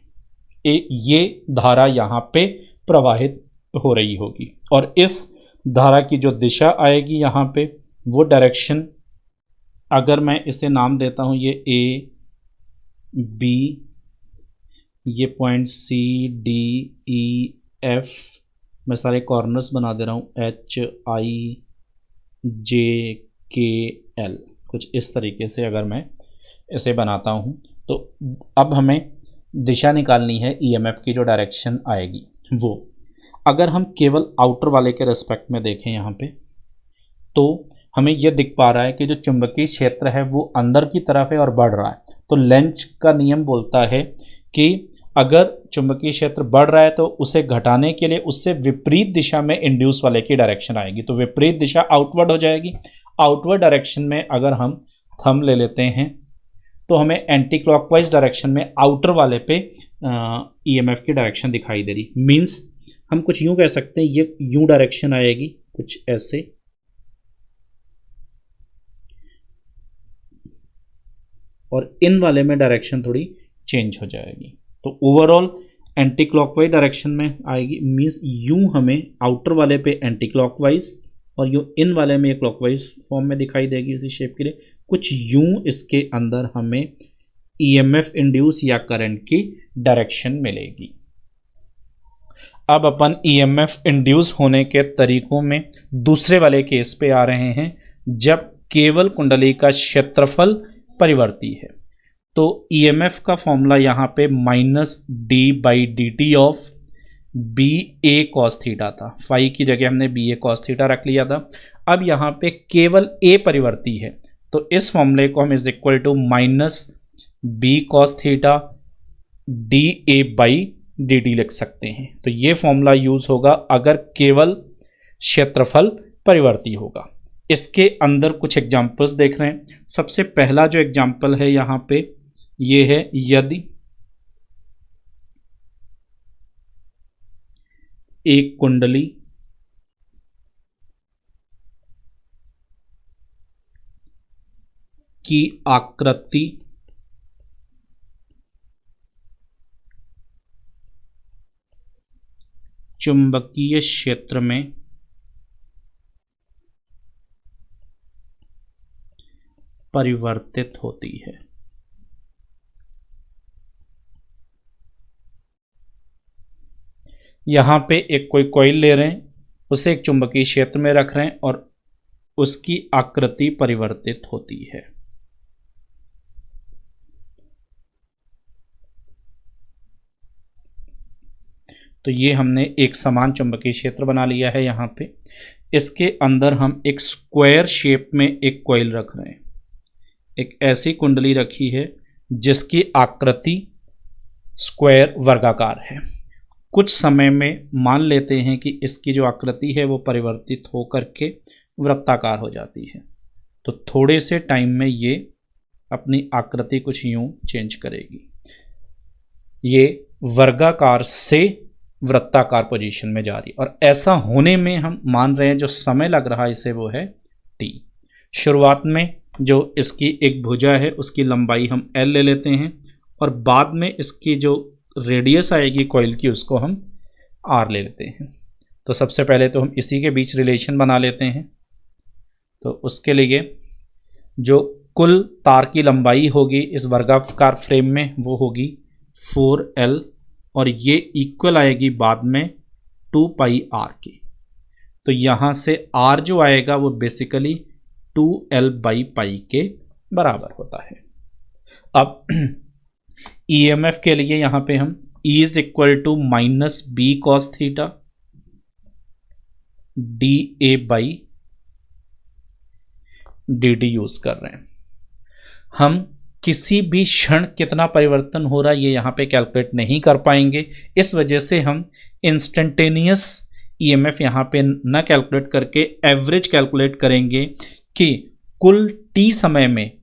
ये धारा यहाँ पे प्रवाहित हो रही होगी। और इस धारा की जो दिशा आएगी यहाँ पे, वो डायरेक्शन, अगर मैं इसे नाम देता हूँ ये ए बी, ये point C D E F, मैं सारे कॉर्नर्स बना दे रहा हूँ, एच आई जे के एल, कुछ इस तरीके से अगर मैं इसे बनाता हूँ, तो अब हमें दिशा निकालनी है ईएमएफ की जो डायरेक्शन आएगी वो। अगर हम केवल आउटर वाले के रेस्पेक्ट में देखें यहाँ पे, तो हमें यह दिख पा रहा है कि जो चुंबकीय क्षेत्र है वो अंदर की तरफ है और बढ़ रहा है। तो लेंज का नियम बोलता है कि अगर चुंबकीय क्षेत्र बढ़ रहा है तो उसे घटाने के लिए उससे विपरीत दिशा में इंड्यूस वाले की डायरेक्शन आएगी। तो विपरीत दिशा आउटवर्ड हो जाएगी। आउटवर्ड डायरेक्शन में अगर हम थंब ले लेते हैं तो हमें एंटी क्लॉकवाइज डायरेक्शन में आउटर वाले पे ईएमएफ की डायरेक्शन दिखाई दे रही। मीन्स हम कुछ यूं कह सकते हैं, ये यूं डायरेक्शन आएगी कुछ ऐसे, और इन वाले में डायरेक्शन थोड़ी चेंज हो जाएगी। तो ओवरऑल एंटी क्लॉकवाइज डायरेक्शन में आएगी। मीन्स यूं हमें आउटर वाले पे एंटी क्लॉकवाइज और यूं इन वाले में क्लॉकवाइज फॉर्म में दिखाई देगी इसी शेप के लिए। कुछ यूं इसके अंदर हमें ईएमएफ इंड्यूस या करंट की डायरेक्शन मिलेगी। अब अपन ईएमएफ इंड्यूस होने के तरीकों में दूसरे वाले केस पे आ रहे हैं, जब केवल कुंडली का क्षेत्रफल परिवर्ती है। तो ईएमएफ का फॉर्मूला यहाँ पे -d/dt of B A cos theta था। फाई की जगह हमने बी ए कॉस थीटा रख लिया था। अब यहाँ पे केवल ए परिवर्ती है, तो इस फॉर्मूले को हम is equal to -b cos theta D A by D T लिख सकते हैं। तो ये फॉर्मूला यूज होगा अगर केवल क्षेत्रफल परिवर्ती होगा। इसके अंदर कुछ एग्जाम्पल्स देख रहे हैं। सबसे पहला जो एग्जाम्पल है यहाँ पे ये है, यदि एक कुंडली की आकृति चुंबकीय क्षेत्र में परिवर्तित होती है। यहां पे एक कोई कॉइल ले रहे हैं, उसे एक चुंबकीय क्षेत्र में रख रहे हैं और उसकी आकृति परिवर्तित होती है। तो ये हमने एक समान चुंबकीय क्षेत्र बना लिया है। यहाँ पे इसके अंदर हम एक स्क्वायर शेप में एक कॉइल रख रहे हैं। एक ऐसी कुंडली रखी है जिसकी आकृति स्क्वायर वर्गाकार है। कुछ समय में मान लेते हैं कि इसकी जो आकृति है वो परिवर्तित होकर के वृत्ताकार हो जाती है। तो थोड़े से टाइम में ये अपनी आकृति कुछ यूं चेंज करेगी। ये वर्गाकार से वृत्ताकार पोजीशन में जा रही है, और ऐसा होने में हम मान रहे हैं जो समय लग रहा है इसे वो है t। शुरुआत में जो इसकी एक भुजा है उसकी लंबाई हम l ले लेते हैं, और बाद में इसकी जो रेडियस आएगी कॉइल की उसको हम r ले लेते हैं। तो सबसे पहले तो हम इसी के बीच रिलेशन बना लेते हैं। तो उसके लिए जो कुल तार की लंबाई होगी इस वर्गाकार फ्रेम में वो होगी 4l, और ये इक्वल आएगी बाद में 2πr की। तो यहाँ से r जो आएगा वो बेसिकली 2l/π के बराबर होता है। अब ईएमएफ के लिए यहाँ पे हम E is equal to -b cos theta D A by D D use कर रहे हैं। हम किसी भी क्षण कितना परिवर्तन हो रहा है ये यहाँ पे कैलकुलेट नहीं कर पाएंगे। इस वजह से हम इंस्टेंटेनियस ईएमएफ यहाँ पे न कैलकुलेट करके एवरेज कैलकुलेट करेंगे कि कुल t समय में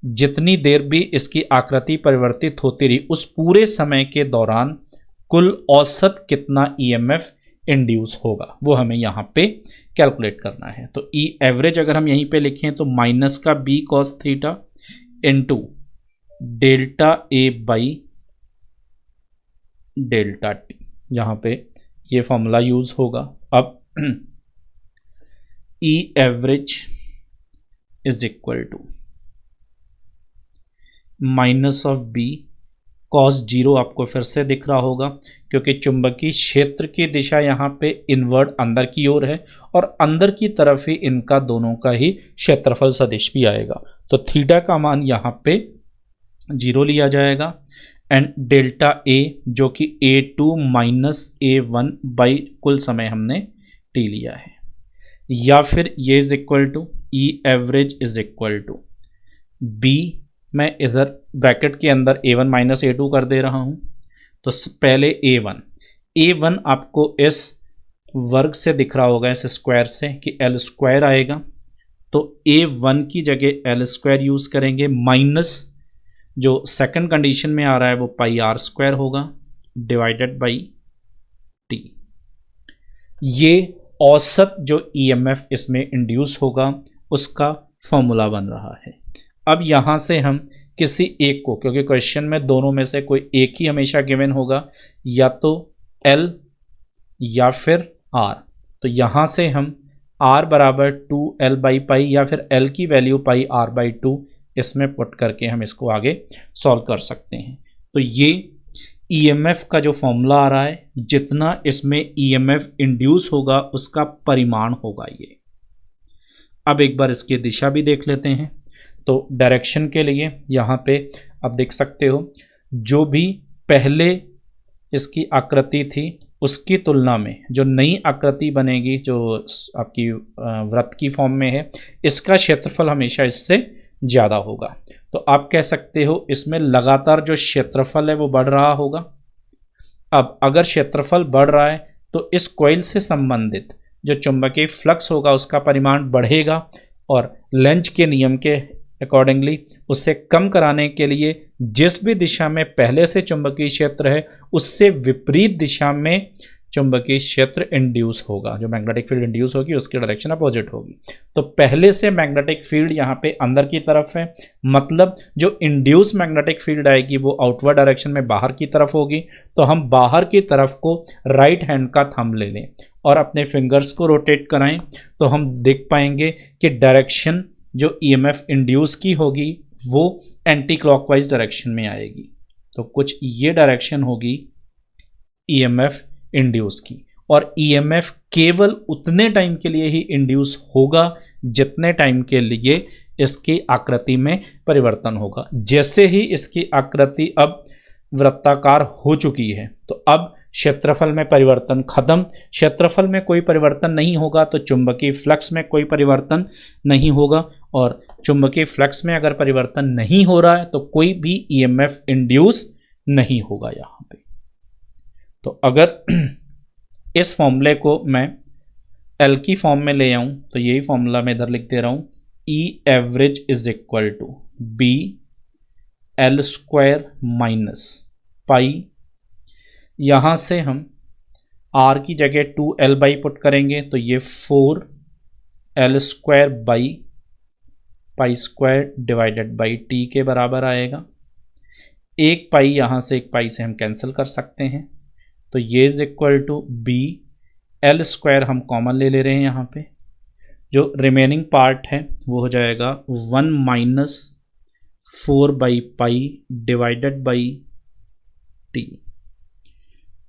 जितनी देर भी इसकी आकृति परिवर्तित होती रही उस पूरे समय के दौरान कुल औसत कितना ईएमएफ इंड्यूस होगा वो हमें यहाँ पे कैलकुलेट करना है। तो ई एवरेज अगर हम यहीं पे लिखें तो -b cos theta into delta A by delta T, यहाँ पे ये फॉर्मूला यूज होगा। अब E average is equal to minus of B cos zero, आपको फिर से दिख रहा होगा क्योंकि चुंबकीय क्षेत्र की दिशा यहाँ पे इनवर्ड अंदर की ओर है और अंदर की तरफ ही इनका दोनों का ही क्षेत्रफल सदिश भी आएगा। तो थीटा का मान यहाँ पे 0 लिया जाएगा एंड डेल्टा ए जो कि A2 माइनस A1 बाई कुल समय हमने टी लिया है, या फिर ये is equal to E average is equal to B, मैं इधर ब्रैकेट के अंदर A1 माइनस A2 कर दे रहा हूँ। तो पहले A1 आपको इस वर्ग से दिख रहा होगा, इस स्क्वायर से कि L स्क्वायर आएगा, तो A1 की जगह L स्क्वायर यूज़ करेंगे, माइनस जो सेकंड कंडीशन में आ रहा है वो पाई आर स्क्वायर होगा डिवाइडेड बाई टी। ये औसत जो EMF इसमें इंड्यूस होगा उसका फॉर्मूला बन रहा है। अब यहाँ से हम किसी एक को, क्योंकि क्वेश्चन में दोनों में से कोई एक ही हमेशा गिवन होगा, या तो L या फिर R, तो यहाँ से हम R बराबर 2L बाई पाई या फिर L की वैल्यू पाई R बाई 2 इसमें पुट करके हम इसको आगे सॉल्व कर सकते हैं। तो ये EMF का जो फॉर्मूला आ रहा है, जितना इसमें EMF इंड्यूस होगा उसका परिमाण होगा ये। अब एक बार इसकी दिशा भी देख लेते हैं। तो डायरेक्शन के लिए यहाँ पे आप देख सकते हो, जो भी पहले इसकी आकृति थी उसकी तुलना में जो नई आकृति बनेगी, जो आपकी वृत्त की फॉर्म में है, इसका क्षेत्रफल हमेशा इससे ज़्यादा होगा। तो आप कह सकते हो इसमें लगातार जो क्षेत्रफल है वो बढ़ रहा होगा। अब अगर क्षेत्रफल बढ़ रहा है तो इस कॉइल से संबंधित जो चुंबकीय फ्लक्स होगा उसका परिमाण बढ़ेगा, और लेंज के नियम के अकॉर्डिंगली उसे कम कराने के लिए जिस भी दिशा में पहले से चुंबकीय क्षेत्र है उससे विपरीत दिशा में चुंबकीय क्षेत्र इंड्यूस होगा, जो मैग्नेटिक फील्ड इंड्यूस होगी उसकी डायरेक्शन अपोजिट होगी। तो पहले से मैग्नेटिक फील्ड यहाँ पे अंदर की तरफ है, मतलब जो इंड्यूस मैग्नेटिक फील्ड आएगी वो आउटवर्ड डायरेक्शन में बाहर की तरफ होगी। तो हम बाहर की तरफ को राइट हैंड का थंब ले लें और अपने फिंगर्स को रोटेट कराएं, तो हम देख पाएंगे कि डायरेक्शन जो EMF इंड्यूस की होगी वो एंटी क्लॉकवाइज डायरेक्शन में आएगी। तो कुछ ये डायरेक्शन होगी EMF इंड्यूस की, और EMF केवल उतने टाइम के लिए ही इंड्यूस होगा जितने टाइम के लिए इसकी आकृति में परिवर्तन होगा। जैसे ही इसकी आकृति अब वृत्ताकार हो चुकी है तो अब क्षेत्रफल में परिवर्तन खत्म, क्षेत्रफल में कोई परिवर्तन नहीं होगा तो चुंबकीय फ्लक्स में कोई परिवर्तन नहीं होगा, और चुंबकीय फ्लक्स में अगर परिवर्तन नहीं हो रहा है तो कोई भी EMF इंड्यूस नहीं होगा यहाँ पे। तो अगर इस फॉर्मूले को मैं L की फॉर्म में ले आऊँ तो यही फॉर्मूला मैं इधर लिख दे रहा हूँ, E average is equal to B L square minus pi, यहाँ से हम R की जगह 2L बाई पुट करेंगे तो ये 4L square by pi square divided by T के बराबर आएगा। एक पाई यहाँ से एक पाई से हम कैंसिल कर सकते हैं, तो ये is equal to B L square हम कॉमन ले रहे हैं यहाँ पे, जो रिमेनिंग पार्ट है वो हो जाएगा 1 minus 4 by pi divided by T.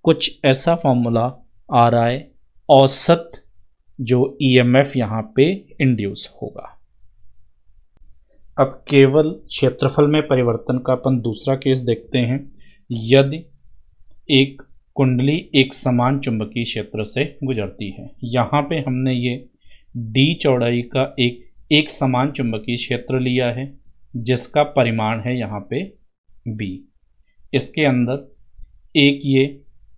कुछ ऐसा फॉर्मूला आ रहा है औसत जो EMF यहाँ पे इंड्यूस होगा। अब केवल क्षेत्रफल में परिवर्तन का अपन दूसरा केस देखते हैं। यदि एक कुंडली एक समान चुंबकीय क्षेत्र से गुजरती है, यहाँ पे हमने ये D चौड़ाई का एक समान चुंबकीय क्षेत्र लिया है जिसका परिमाण है यहाँ पे B। इसके अंदर एक ये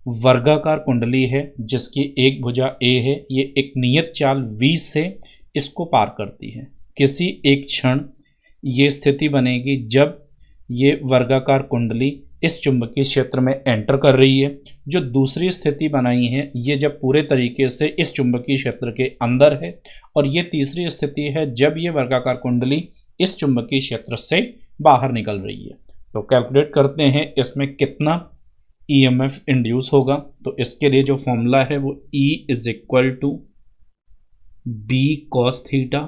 वर्गाकार कुंडली है जिसकी एक भुजा A है, ये एक नियत चाल V से इसको पार करती है। किसी एक क्षण ये स्थिति बनेगी जब ये वर्गाकार कुंडली इस चुंबकीय क्षेत्र में एंटर कर रही है। जो दूसरी स्थिति बनाई है ये जब पूरे तरीके से इस चुंबकीय क्षेत्र के अंदर है, और ये तीसरी स्थिति है जब ये वर्गाकार कुंडली इस चुंबकीय क्षेत्र से बाहर निकल रही है। तो कैलकुलेट करते हैं इसमें कितना ईएमएफ इंड्यूस होगा। तो इसके लिए जो फॉर्मूला है वो E is equal to B cos theta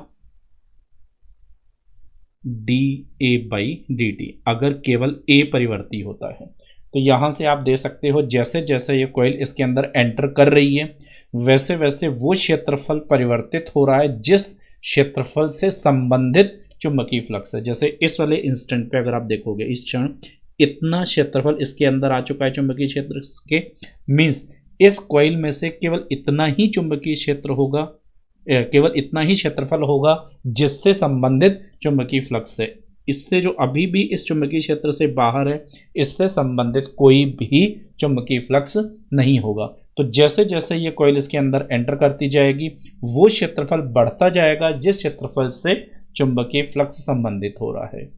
D A by D T, अगर केवल ए परिवर्ती होता है। तो यहां से आप दे सकते हो जैसे जैसे ये कॉइल इसके अंदर एंटर कर रही है वैसे वैसे वो क्षेत्रफल परिवर्तित हो रहा है जिस क्षेत्रफल से संबंधित चुंबकीय फ्लक्स है। जैसे इस वाले इंस्टेंट पे अगर आप देखोगे इस क्षण इतना क्षेत्रफल इसके अंदर आ चुका है चुंबकीय क्षेत्र के, मीन्स इस कॉइल में से केवल इतना ही चुंबकीय क्षेत्र होगा, केवल इतना ही क्षेत्रफल होगा जिससे संबंधित चुंबकीय फ्लक्स है। इससे जो अभी भी इस चुंबकीय क्षेत्र से बाहर है इससे संबंधित कोई भी चुंबकीय फ्लक्स नहीं होगा। तो जैसे जैसे ये कॉइल इसके अंदर एंटर करती जाएगी वो क्षेत्रफल बढ़ता जाएगा जिस क्षेत्रफल से चुंबकीय फ्लक्स संबंधित हो रहा है।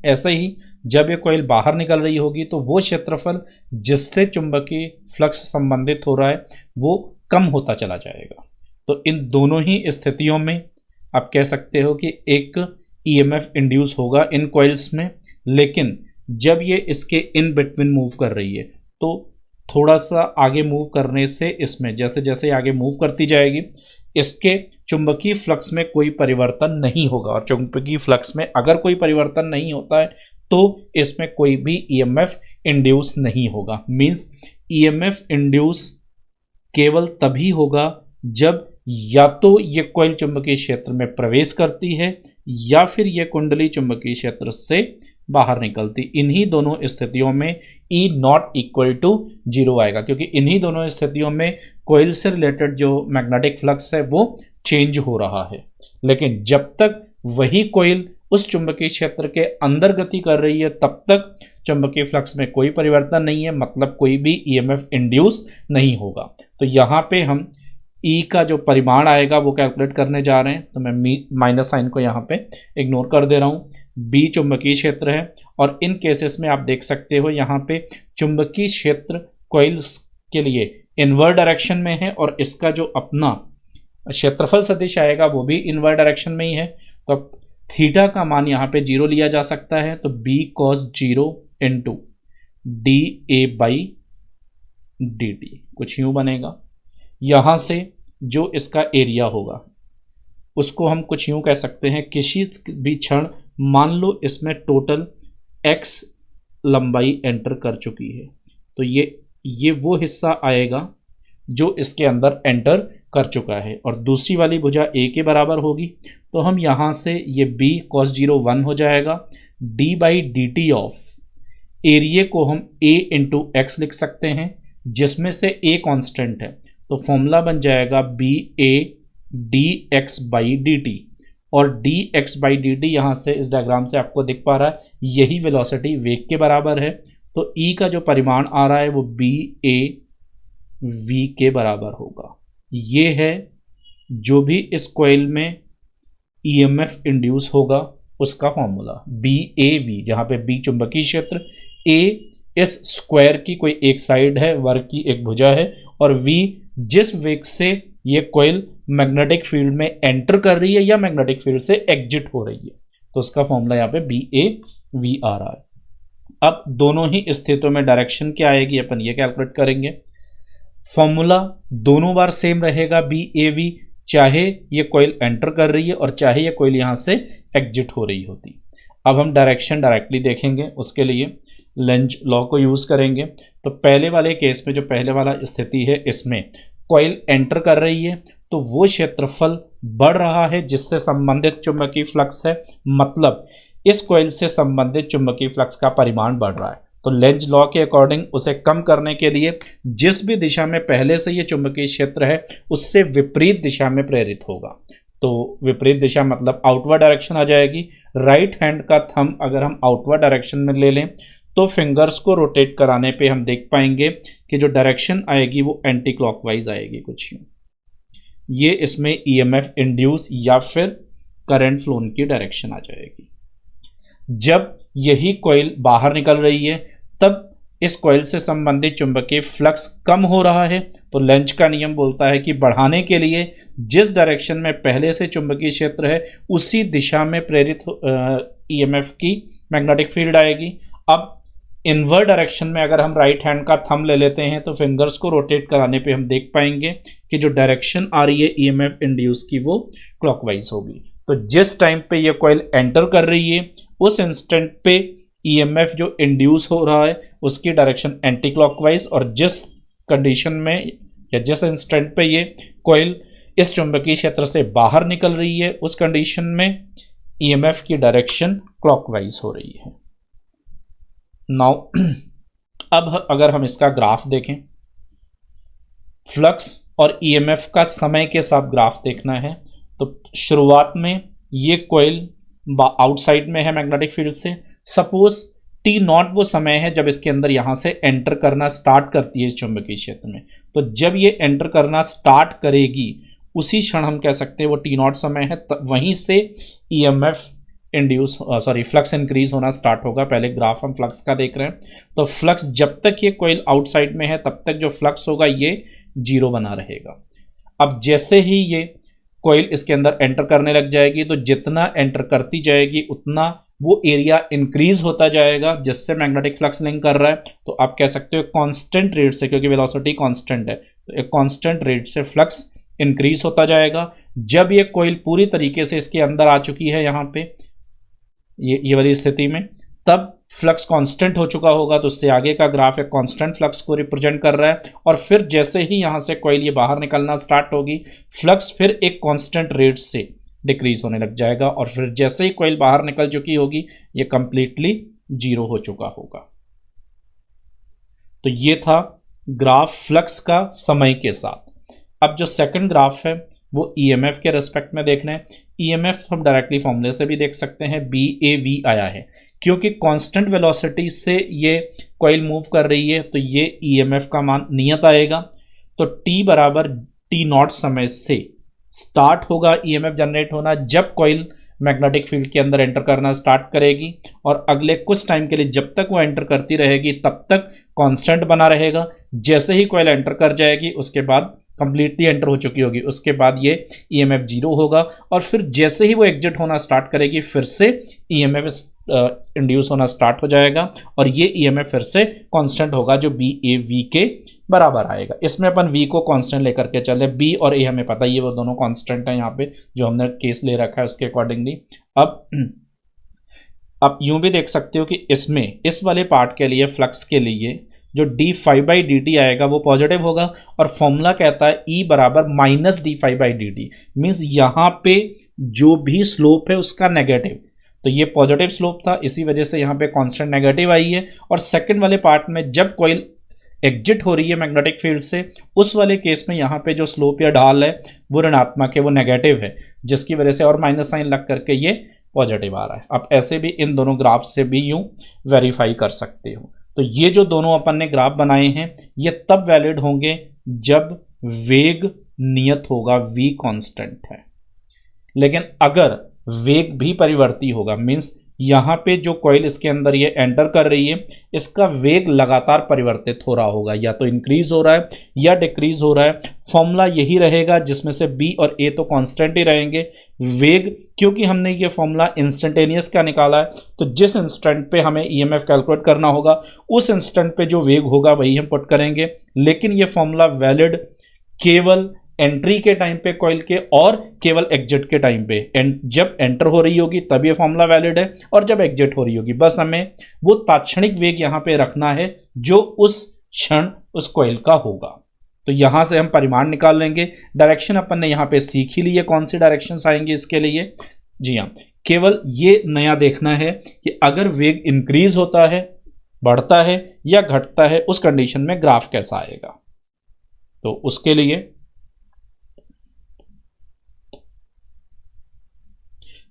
ऐसे ही जब ये कॉइल बाहर निकल रही होगी तो वो क्षेत्रफल जिससे चुंबकीय फ्लक्स संबंधित हो रहा है वो कम होता चला जाएगा। तो इन दोनों ही स्थितियों में आप कह सकते हो कि एक ईएमएफ इंड्यूस होगा इन कॉइल्स में, लेकिन जब ये इसके इन बिटवीन मूव कर रही है तो थोड़ा सा आगे मूव करने से इसमें जैसे जैसे आगे मूव करती जाएगी इसके चुंबकीय फ्लक्स में कोई परिवर्तन नहीं होगा। और चुंबकीय फ्लक्स में अगर कोई परिवर्तन नहीं होता है तो इसमें कोई भी ईएमएफ इंड्यूस नहीं होगा। मीन्स ईएमएफ इंड्यूस केवल तभी होगा जब या तो ये कॉइल चुंबकीय क्षेत्र में प्रवेश करती है या फिर ये कुंडली चुंबकीय क्षेत्र से बाहर निकलती। इन्हीं दोनों स्थितियों में E नॉट इक्वल टू 0 आएगा, क्योंकि इन्हीं दोनों स्थितियों में कॉइल से रिलेटेड जो मैग्नेटिक फ्लक्स है वो चेंज हो रहा है। लेकिन जब तक वही कॉइल उस चुंबकीय क्षेत्र के अंदर गति कर रही है तब तक चुंबकीय फ्लक्स में कोई परिवर्तन नहीं है, मतलब कोई भी ईएमएफ इंड्यूस नहीं होगा। तो यहाँ पे हम E का जो परिमाण आएगा वो कैलकुलेट करने जा रहे हैं। तो मैं माइनस साइन को यहाँ पे इग्नोर कर दे रहा हूँ। B चुंबकीय क्षेत्र है और इन केसेस में आप देख सकते हो यहाँ पे चुंबकीय क्षेत्र कॉइल्स के लिए इनवर्ड डायरेक्शन में है और इसका जो अपना क्षेत्रफल सदिश आएगा वो भी इनवर्ड डायरेक्शन में ही है। तो अब थीटा का मान यहाँ पे 0 लिया जा सकता है। तो B cos 0 into D A by D T कुछ यूँ बनेगा। यहाँ से जो इसका एरिया होगा उसको हम कुछ यूँ कह सकते हैं, किसी भी क्षण मान लो इसमें टोटल x लंबाई एंटर कर चुकी है तो ये वो हिस्सा आएगा जो इसके अंदर एंटर कर चुका है और दूसरी वाली भुजा a के बराबर होगी। तो हम यहाँ से ये b cos 0 1 हो जाएगा। d by D T of area को हम a इंटू एक्स लिख सकते हैं जिसमें से a कांस्टेंट है। तो फॉर्मूला बन जाएगा B A D X by D T और D X by D T यहाँ से इस डायग्राम से आपको दिख पा रहा है यही वेलोसिटी वेग के बराबर है। तो E का जो परिमाण आ रहा है वो बी ए वी के बराबर होगा। ये है जो भी इस कॉइल में ईएमएफ इंड्यूस होगा उसका फॉर्मूला बी ए वी, जहाँ पे बी चुंबकीय क्षेत्र, ए इस स्क्वायर की कोई एक साइड है, वर्ग की एक भुजा है और वी जिस वेग से ये कॉइल मैग्नेटिक फील्ड में एंटर कर रही है या मैग्नेटिक फील्ड से एग्जिट हो रही है। तो उसका फॉर्मूला यहाँ पे बी ए वी आ रहा है। अब दोनों ही स्थितियों में डायरेक्शन क्या आएगी अपन ये कैलकुलेट करेंगे। फॉर्मूला दोनों बार सेम रहेगा बी ए वी, चाहे ये कॉइल एंटर कर रही है और चाहे ये कॉइल यहाँ से एग्जिट हो रही होती। अब हम डायरेक्शन डायरेक्टली देखेंगे, उसके लिए लेंज लॉ को यूज करेंगे। तो पहले वाले केस में जो पहले वाला स्थिति है इसमें कॉइल एंटर कर रही है तो वो क्षेत्रफल बढ़ रहा है जिससे संबंधित चुंबकीय फ्लक्स है, मतलब इस कॉइल से संबंधित चुंबकीय फ्लक्स का परिमाण बढ़ रहा है। तो लेंज लॉ के अकॉर्डिंग उसे कम करने के लिए जिस भी दिशा में पहले से ये चुंबकीय क्षेत्र है उससे विपरीत दिशा में प्रेरित होगा। तो विपरीत दिशा मतलब आउटवर्ड डायरेक्शन आ जाएगी। राइट हैंड का थंब अगर हम आउटवर्ड डायरेक्शन में ले लें तो फिंगर्स को रोटेट कराने पे हम देख पाएंगे कि जो डायरेक्शन आएगी वो एंटी क्लॉकवाइज आएगी कुछ यूँ। ये इसमें ईएमएफ इंड्यूस या फिर करंट फ्लो की डायरेक्शन आ जाएगी। जब यही कॉइल बाहर निकल रही है तब इस कॉइल से संबंधित चुंबकीय फ्लक्स कम हो रहा है। तो लेंज का नियम बोलता है कि बढ़ाने के लिए जिस डायरेक्शन में पहले से चुंबकीय क्षेत्र है उसी दिशा में प्रेरित ईएमएफ की मैग्नेटिक फील्ड आएगी। अब इनवर्ड डायरेक्शन में अगर हम राइट हैंड का थंब ले लेते हैं तो फिंगर्स को रोटेट कराने पे हम देख पाएंगे कि जो डायरेक्शन आ रही है ईएमएफ इंड्यूस की वो क्लॉकवाइज होगी। तो जिस टाइम पे ये कॉइल एंटर कर रही है उस इंस्टेंट पे ईएमएफ जो इंड्यूस हो रहा है उसकी डायरेक्शन एंटी क्लॉकवाइज, और जिस कंडीशन में या जिस इंस्टेंट पे ये कॉइल इस चुंबकीय क्षेत्र से बाहर निकल रही है उस कंडीशन में ईएमएफ की डायरेक्शन क्लॉकवाइज हो रही है। नाउ अब अगर हम इसका ग्राफ देखें, फ्लक्स और ईएमएफ का समय के साथ ग्राफ देखना है तो शुरुआत में ये कॉइल आउटसाइड में है मैग्नेटिक फील्ड से। सपोज टी नॉट वो समय है जब इसके अंदर यहां से एंटर करना स्टार्ट करती है इस चुंबकीय क्षेत्र में। तो जब ये एंटर करना स्टार्ट करेगी उसी क्षण हम कह सकते हैं वो टी नॉट समय है, वहीं से ईएमएफ इंड्यूस फ्लक्स इंक्रीज होना स्टार्ट होगा। पहले ग्राफ हम फ्लक्स का देख रहे हैं, तो फ्लक्स जब तक ये कॉइल आउटसाइड में है तब तक जो फ्लक्स होगा ये जीरो बना रहेगा। अब जैसे ही ये कॉइल इसके अंदर एंटर करने लग जाएगी तो जितना एंटर करती जाएगी उतना वो एरिया इंक्रीज होता जाएगा जिससे मैग्नेटिक फ्लक्स लिंक कर रहा है। तो आप कह सकते हो कांस्टेंट रेट से, क्योंकि वेलोसिटी कांस्टेंट है तो एक कांस्टेंट रेट से फ्लक्स इंक्रीज होता जाएगा। जब ये कॉइल पूरी तरीके से इसके अंदर आ चुकी है यहाँ पे ये वाली स्थिति में, तब फ्लक्स कांस्टेंट हो चुका होगा तो उससे आगे का ग्राफ एक कांस्टेंट फ्लक्स को रिप्रेजेंट कर रहा है। और फिर जैसे ही यहाँ से कॉइल ये बाहर निकलना स्टार्ट होगी फ्लक्स फिर एक कांस्टेंट रेट से डिक्रीज होने लग जाएगा, और फिर जैसे ही कॉइल बाहर निकल चुकी होगी ये कंप्लीटली जीरो हो चुका होगा। तो ये था ग्राफ फ्लक्स का समय के साथ। अब जो सेकंड ग्राफ है वो ईएमएफ के रेस्पेक्ट में देखना है। ईएमएफ हम डायरेक्टली फॉर्मूले से भी देख सकते हैं, बी ए वी आया है क्योंकि कांस्टेंट वेलोसिटी से ये कॉइल मूव कर रही है तो ये ईएमएफ का मान नियत आएगा। तो टी बराबर टी नॉट समय से स्टार्ट होगा ईएमएफ जनरेट होना जब कॉइल मैग्नेटिक फील्ड के अंदर एंटर करना स्टार्ट करेगी, और अगले कुछ टाइम के लिए जब तक वो एंटर करती रहेगी तब तक कांस्टेंट बना रहेगा। जैसे ही कॉइल एंटर कर जाएगी उसके बाद कंप्लीटली एंटर हो चुकी होगी उसके बाद ये ईएमएफ जीरो होगा, और फिर जैसे ही वो एग्जिट होना स्टार्ट करेगी फिर से ईएमएफ इंड्यूस होना स्टार्ट हो जाएगा और ये ईएमएफ फिर से कांस्टेंट होगा जो बी ए वी के बराबर आएगा। इसमें अपन v को कांस्टेंट लेकर के चले, b और a हमें पता ही है वो दोनों कांस्टेंट हैं यहाँ पे जो हमने केस ले रखा है उसके अकॉर्डिंगली। अब यूं भी देख सकते हो कि इसमें इस वाले पार्ट के लिए फ्लक्स के लिए जो d∅dt आएगा वो पॉजिटिव होगा, और फॉर्मूला कहता है E बराबर माइनस d∅dt, मीन्स यहाँ पे जो भी स्लोप है उसका नेगेटिव। तो ये पॉजिटिव स्लोप था इसी वजह से यहाँ पे कांस्टेंट नेगेटिव आई है। और सेकंड वाले पार्ट में जब कॉइल एग्जिट हो रही है मैग्नेटिक फील्ड से उस वाले केस में यहाँ पे जो स्लोप या ढाल है वो ऋणात्मक है, वो नेगेटिव है, जिसकी वजह से और माइनस साइन लग करके ये पॉजिटिव आ रहा है। आप ऐसे भी इन दोनों ग्राफ से भी यूं वेरीफाई कर सकते हो। तो ये जो दोनों अपन ने ग्राफ बनाए हैं ये तब वैलिड होंगे जब वेग नियत होगा, v कांस्टेंट है। लेकिन अगर वेग भी परिवर्ती होगा, मीन्स यहाँ पे जो कॉइल इसके अंदर ये एंटर कर रही है इसका वेग लगातार परिवर्तित हो रहा होगा, या तो इंक्रीज हो रहा है या डिक्रीज हो रहा है। फॉर्मूला यही रहेगा जिसमें से b और a तो कांस्टेंट ही रहेंगे। वेग, क्योंकि हमने ये फॉर्मूला इंस्टेंटेनियस का निकाला है तो जिस इंस्टेंट पे हमें ईएमएफ कैलकुलेट करना होगा उस इंस्टेंट पे जो वेग होगा वही हम पुट करेंगे। लेकिन ये फॉर्मूला वैलिड केवल एंट्री के टाइम पे कॉइल के और केवल एग्जिट के टाइम पे। जब एंटर हो रही होगी तब ये फॉर्मूला वैलिड है और जब एग्जिट हो रही होगी। बस हमें वो तात्क्षणिक वेग यहां पे रखना है जो उस क्षण उस कॉइल का होगा। तो यहां से हम परिमाण निकाल लेंगे। डायरेक्शन अपन ने यहां पे सीख ही ली है, कौन सी डायरेक्शन आएंगी इसके लिए। जी हाँ, केवल ये नया देखना है कि अगर वेग इंक्रीज होता है, बढ़ता है या घटता है उस कंडीशन में ग्राफ कैसा आएगा। तो उसके लिए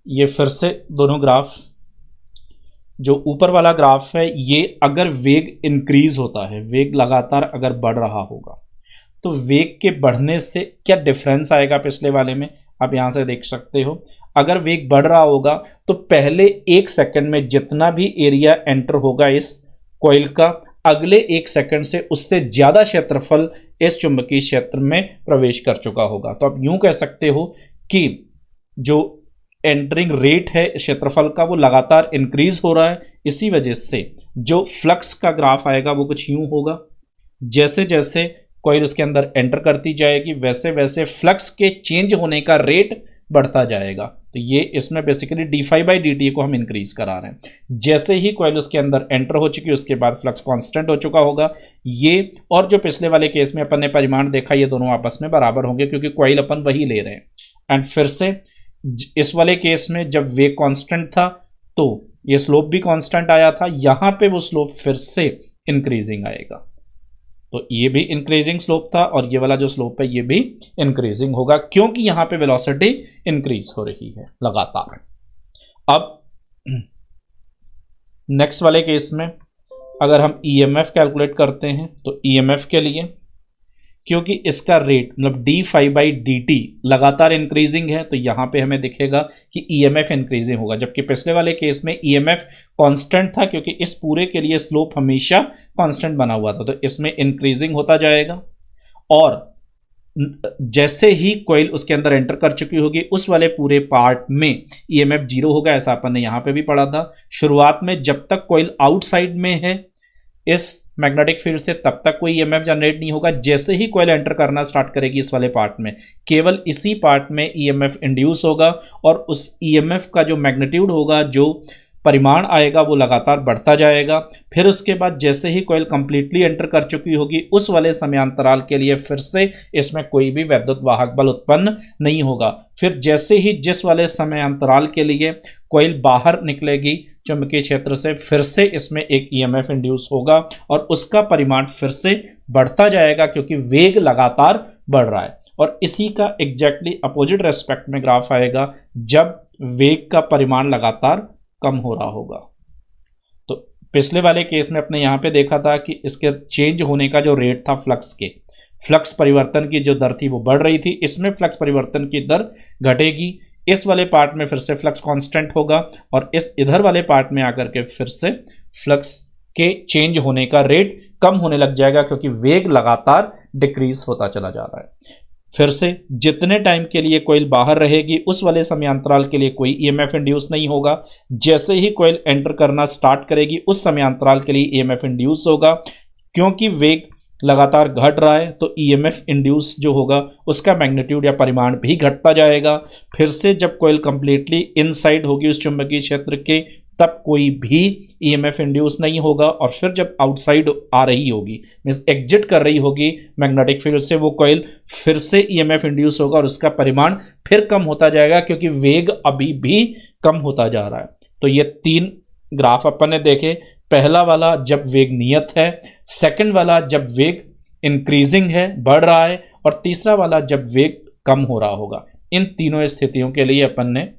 ये फिर से दोनों ग्राफ, जो ऊपर वाला ग्राफ है ये अगर वेग इंक्रीज होता है, वेग लगातार अगर बढ़ रहा होगा तो वेग के बढ़ने से क्या डिफरेंस आएगा पिछले वाले में आप यहां से देख सकते हो। अगर वेग बढ़ रहा होगा तो पहले 1 सेकंड में जितना भी एरिया एंटर होगा इस कॉइल का, अगले 1 सेकंड से उससे ज्यादा क्षेत्रफल इस चुंबकीय क्षेत्र में प्रवेश कर चुका होगा। तो आप यूं कह सकते हो कि जो एंटरिंग रेट है क्षेत्रफल का वो लगातार इंक्रीज हो रहा है। इसी वजह से जो फ्लक्स का ग्राफ आएगा वो कुछ यूं होगा, जैसे जैसे कॉइल उसके अंदर एंटर करती जाएगी वैसे वैसे फ्लक्स के चेंज होने का रेट बढ़ता जाएगा। तो ये इसमें बेसिकली d∅dt को हम इंक्रीज करा रहे हैं। जैसे ही कॉइल उसके अंदर एंटर हो चुकी उसके बाद फ्लक्स कांस्टेंट हो चुका होगा। ये और जो पिछले वाले केस में अपन ने परिमाण देखा ये दोनों आपस में बराबर होंगे क्योंकि कॉइल अपन वही ले रहे हैं। एंड फिर से इस वाले केस में जब वेग कांस्टेंट था तो ये स्लोप भी कांस्टेंट आया था, यहां पे वो स्लोप फिर से इंक्रीजिंग आएगा। तो ये भी इंक्रीजिंग स्लोप था और ये वाला जो स्लोप है ये भी इंक्रीजिंग होगा क्योंकि यहां पे वेलोसिटी इंक्रीज हो रही है लगातार। अब नेक्स्ट वाले केस में अगर हम ईएमएफ कैलकुलेट करते हैं तो ईएमएफ के लिए क्योंकि इसका रेट मतलब d∅dt लगातार इंक्रीजिंग है तो यहां पे हमें दिखेगा कि ईएमएफ इंक्रीजिंग होगा, जबकि पिछले वाले केस में ईएमएफ कांस्टेंट था क्योंकि इस पूरे के लिए स्लोप हमेशा कांस्टेंट बना हुआ था। तो इसमें इंक्रीजिंग होता जाएगा और जैसे ही कॉइल उसके अंदर एंटर कर चुकी होगी उस वाले पूरे पार्ट में ईएमएफ 0 होगा। ऐसा अपन ने यहां पे भी पढ़ा था। शुरुआत में जब तक कॉइल आउटसाइड में है इस मैग्नेटिक फील्ड से तब तक कोई ईएमएफ जनरेट नहीं होगा। जैसे ही कॉइल एंटर करना स्टार्ट करेगी इस वाले पार्ट में केवल इसी पार्ट में ईएमएफ इंड्यूस होगा और उस ईएमएफ का जो मैग्नीट्यूड होगा, जो परिमाण आएगा वो लगातार बढ़ता जाएगा। फिर उसके बाद जैसे ही कॉइल कंप्लीटली एंटर कर चुकी होगी उस वाले समयांतराल के लिए फिर से इसमें कोई भी वैद्युत वाहक बल उत्पन्न नहीं होगा। फिर जैसे ही जिस वाले समयांतराल के लिए कॉइल बाहर निकलेगी चुंबकीय क्षेत्र से फिर से इसमें एक ईएमएफ इंड्यूस होगा और उसका परिमाण फिर से बढ़ता जाएगा क्योंकि वेग लगातार बढ़ रहा है। और इसी का एग्जैक्टली अपोजिट रेस्पेक्ट में ग्राफ आएगा जब वेग का परिमाण लगातार कम हो रहा होगा। तो पिछले वाले केस में अपने यहां पे देखा था कि इसके चेंज होने का जो रेट था फ्लक्स परिवर्तन की जो दर थी वो बढ़ रही थी, इसमें फ्लक्स परिवर्तन की दर घटेगी। इस वाले पार्ट में फिर से फ्लक्स कांस्टेंट होगा और इस इधर वाले पार्ट में आकर के फिर से फ्लक्स के चेंज होने का रेट कम होने लग जाएगा क्योंकि वेग लगातार डिक्रीज होता चला जा रहा है। फिर से जितने टाइम के लिए कॉइल बाहर रहेगी उस वाले समयांतराल के लिए कोई ईएमएफ इंड्यूस नहीं होगा। जैसे ही कॉइल एंटर करना स्टार्ट करेगी उस समयांतराल के लिए ईएमएफ इंड्यूस होगा। क्योंकि वेग लगातार घट रहा है तो ईएमएफ इंड्यूस जो होगा उसका मैग्नीट्यूड या परिमाण भी घटता जाएगा। फिर से जब कॉइल कंप्लीटली इनसाइड होगी उस चुंबकीय क्षेत्र के तब कोई भी ईएमएफ इंड्यूस नहीं होगा और फिर जब आउटसाइड आ रही होगी मींस एग्जिट कर रही होगी मैग्नेटिक फील्ड से वो कॉइल फिर से ईएमएफ इंड्यूस होगा और उसका परिमाण फिर कम होता जाएगा क्योंकि वेग अभी भी कम होता जा रहा है। तो ये 3 ग्राफ अपन ने देखे। पहला वाला जब वेग नियत है, सेकंड वाला जब वेग इंक्रीजिंग है बढ़ रहा है और तीसरा वाला जब वेग कम हो रहा होगा। इन तीनों स्थितियों के लिए अपन ने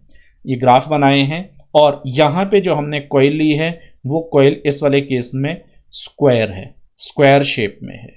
ये ग्राफ बनाए हैं और यहां पे जो हमने कॉइल ली है वो कॉइल इस वाले केस में स्क्वायर है, स्क्वायर शेप में है।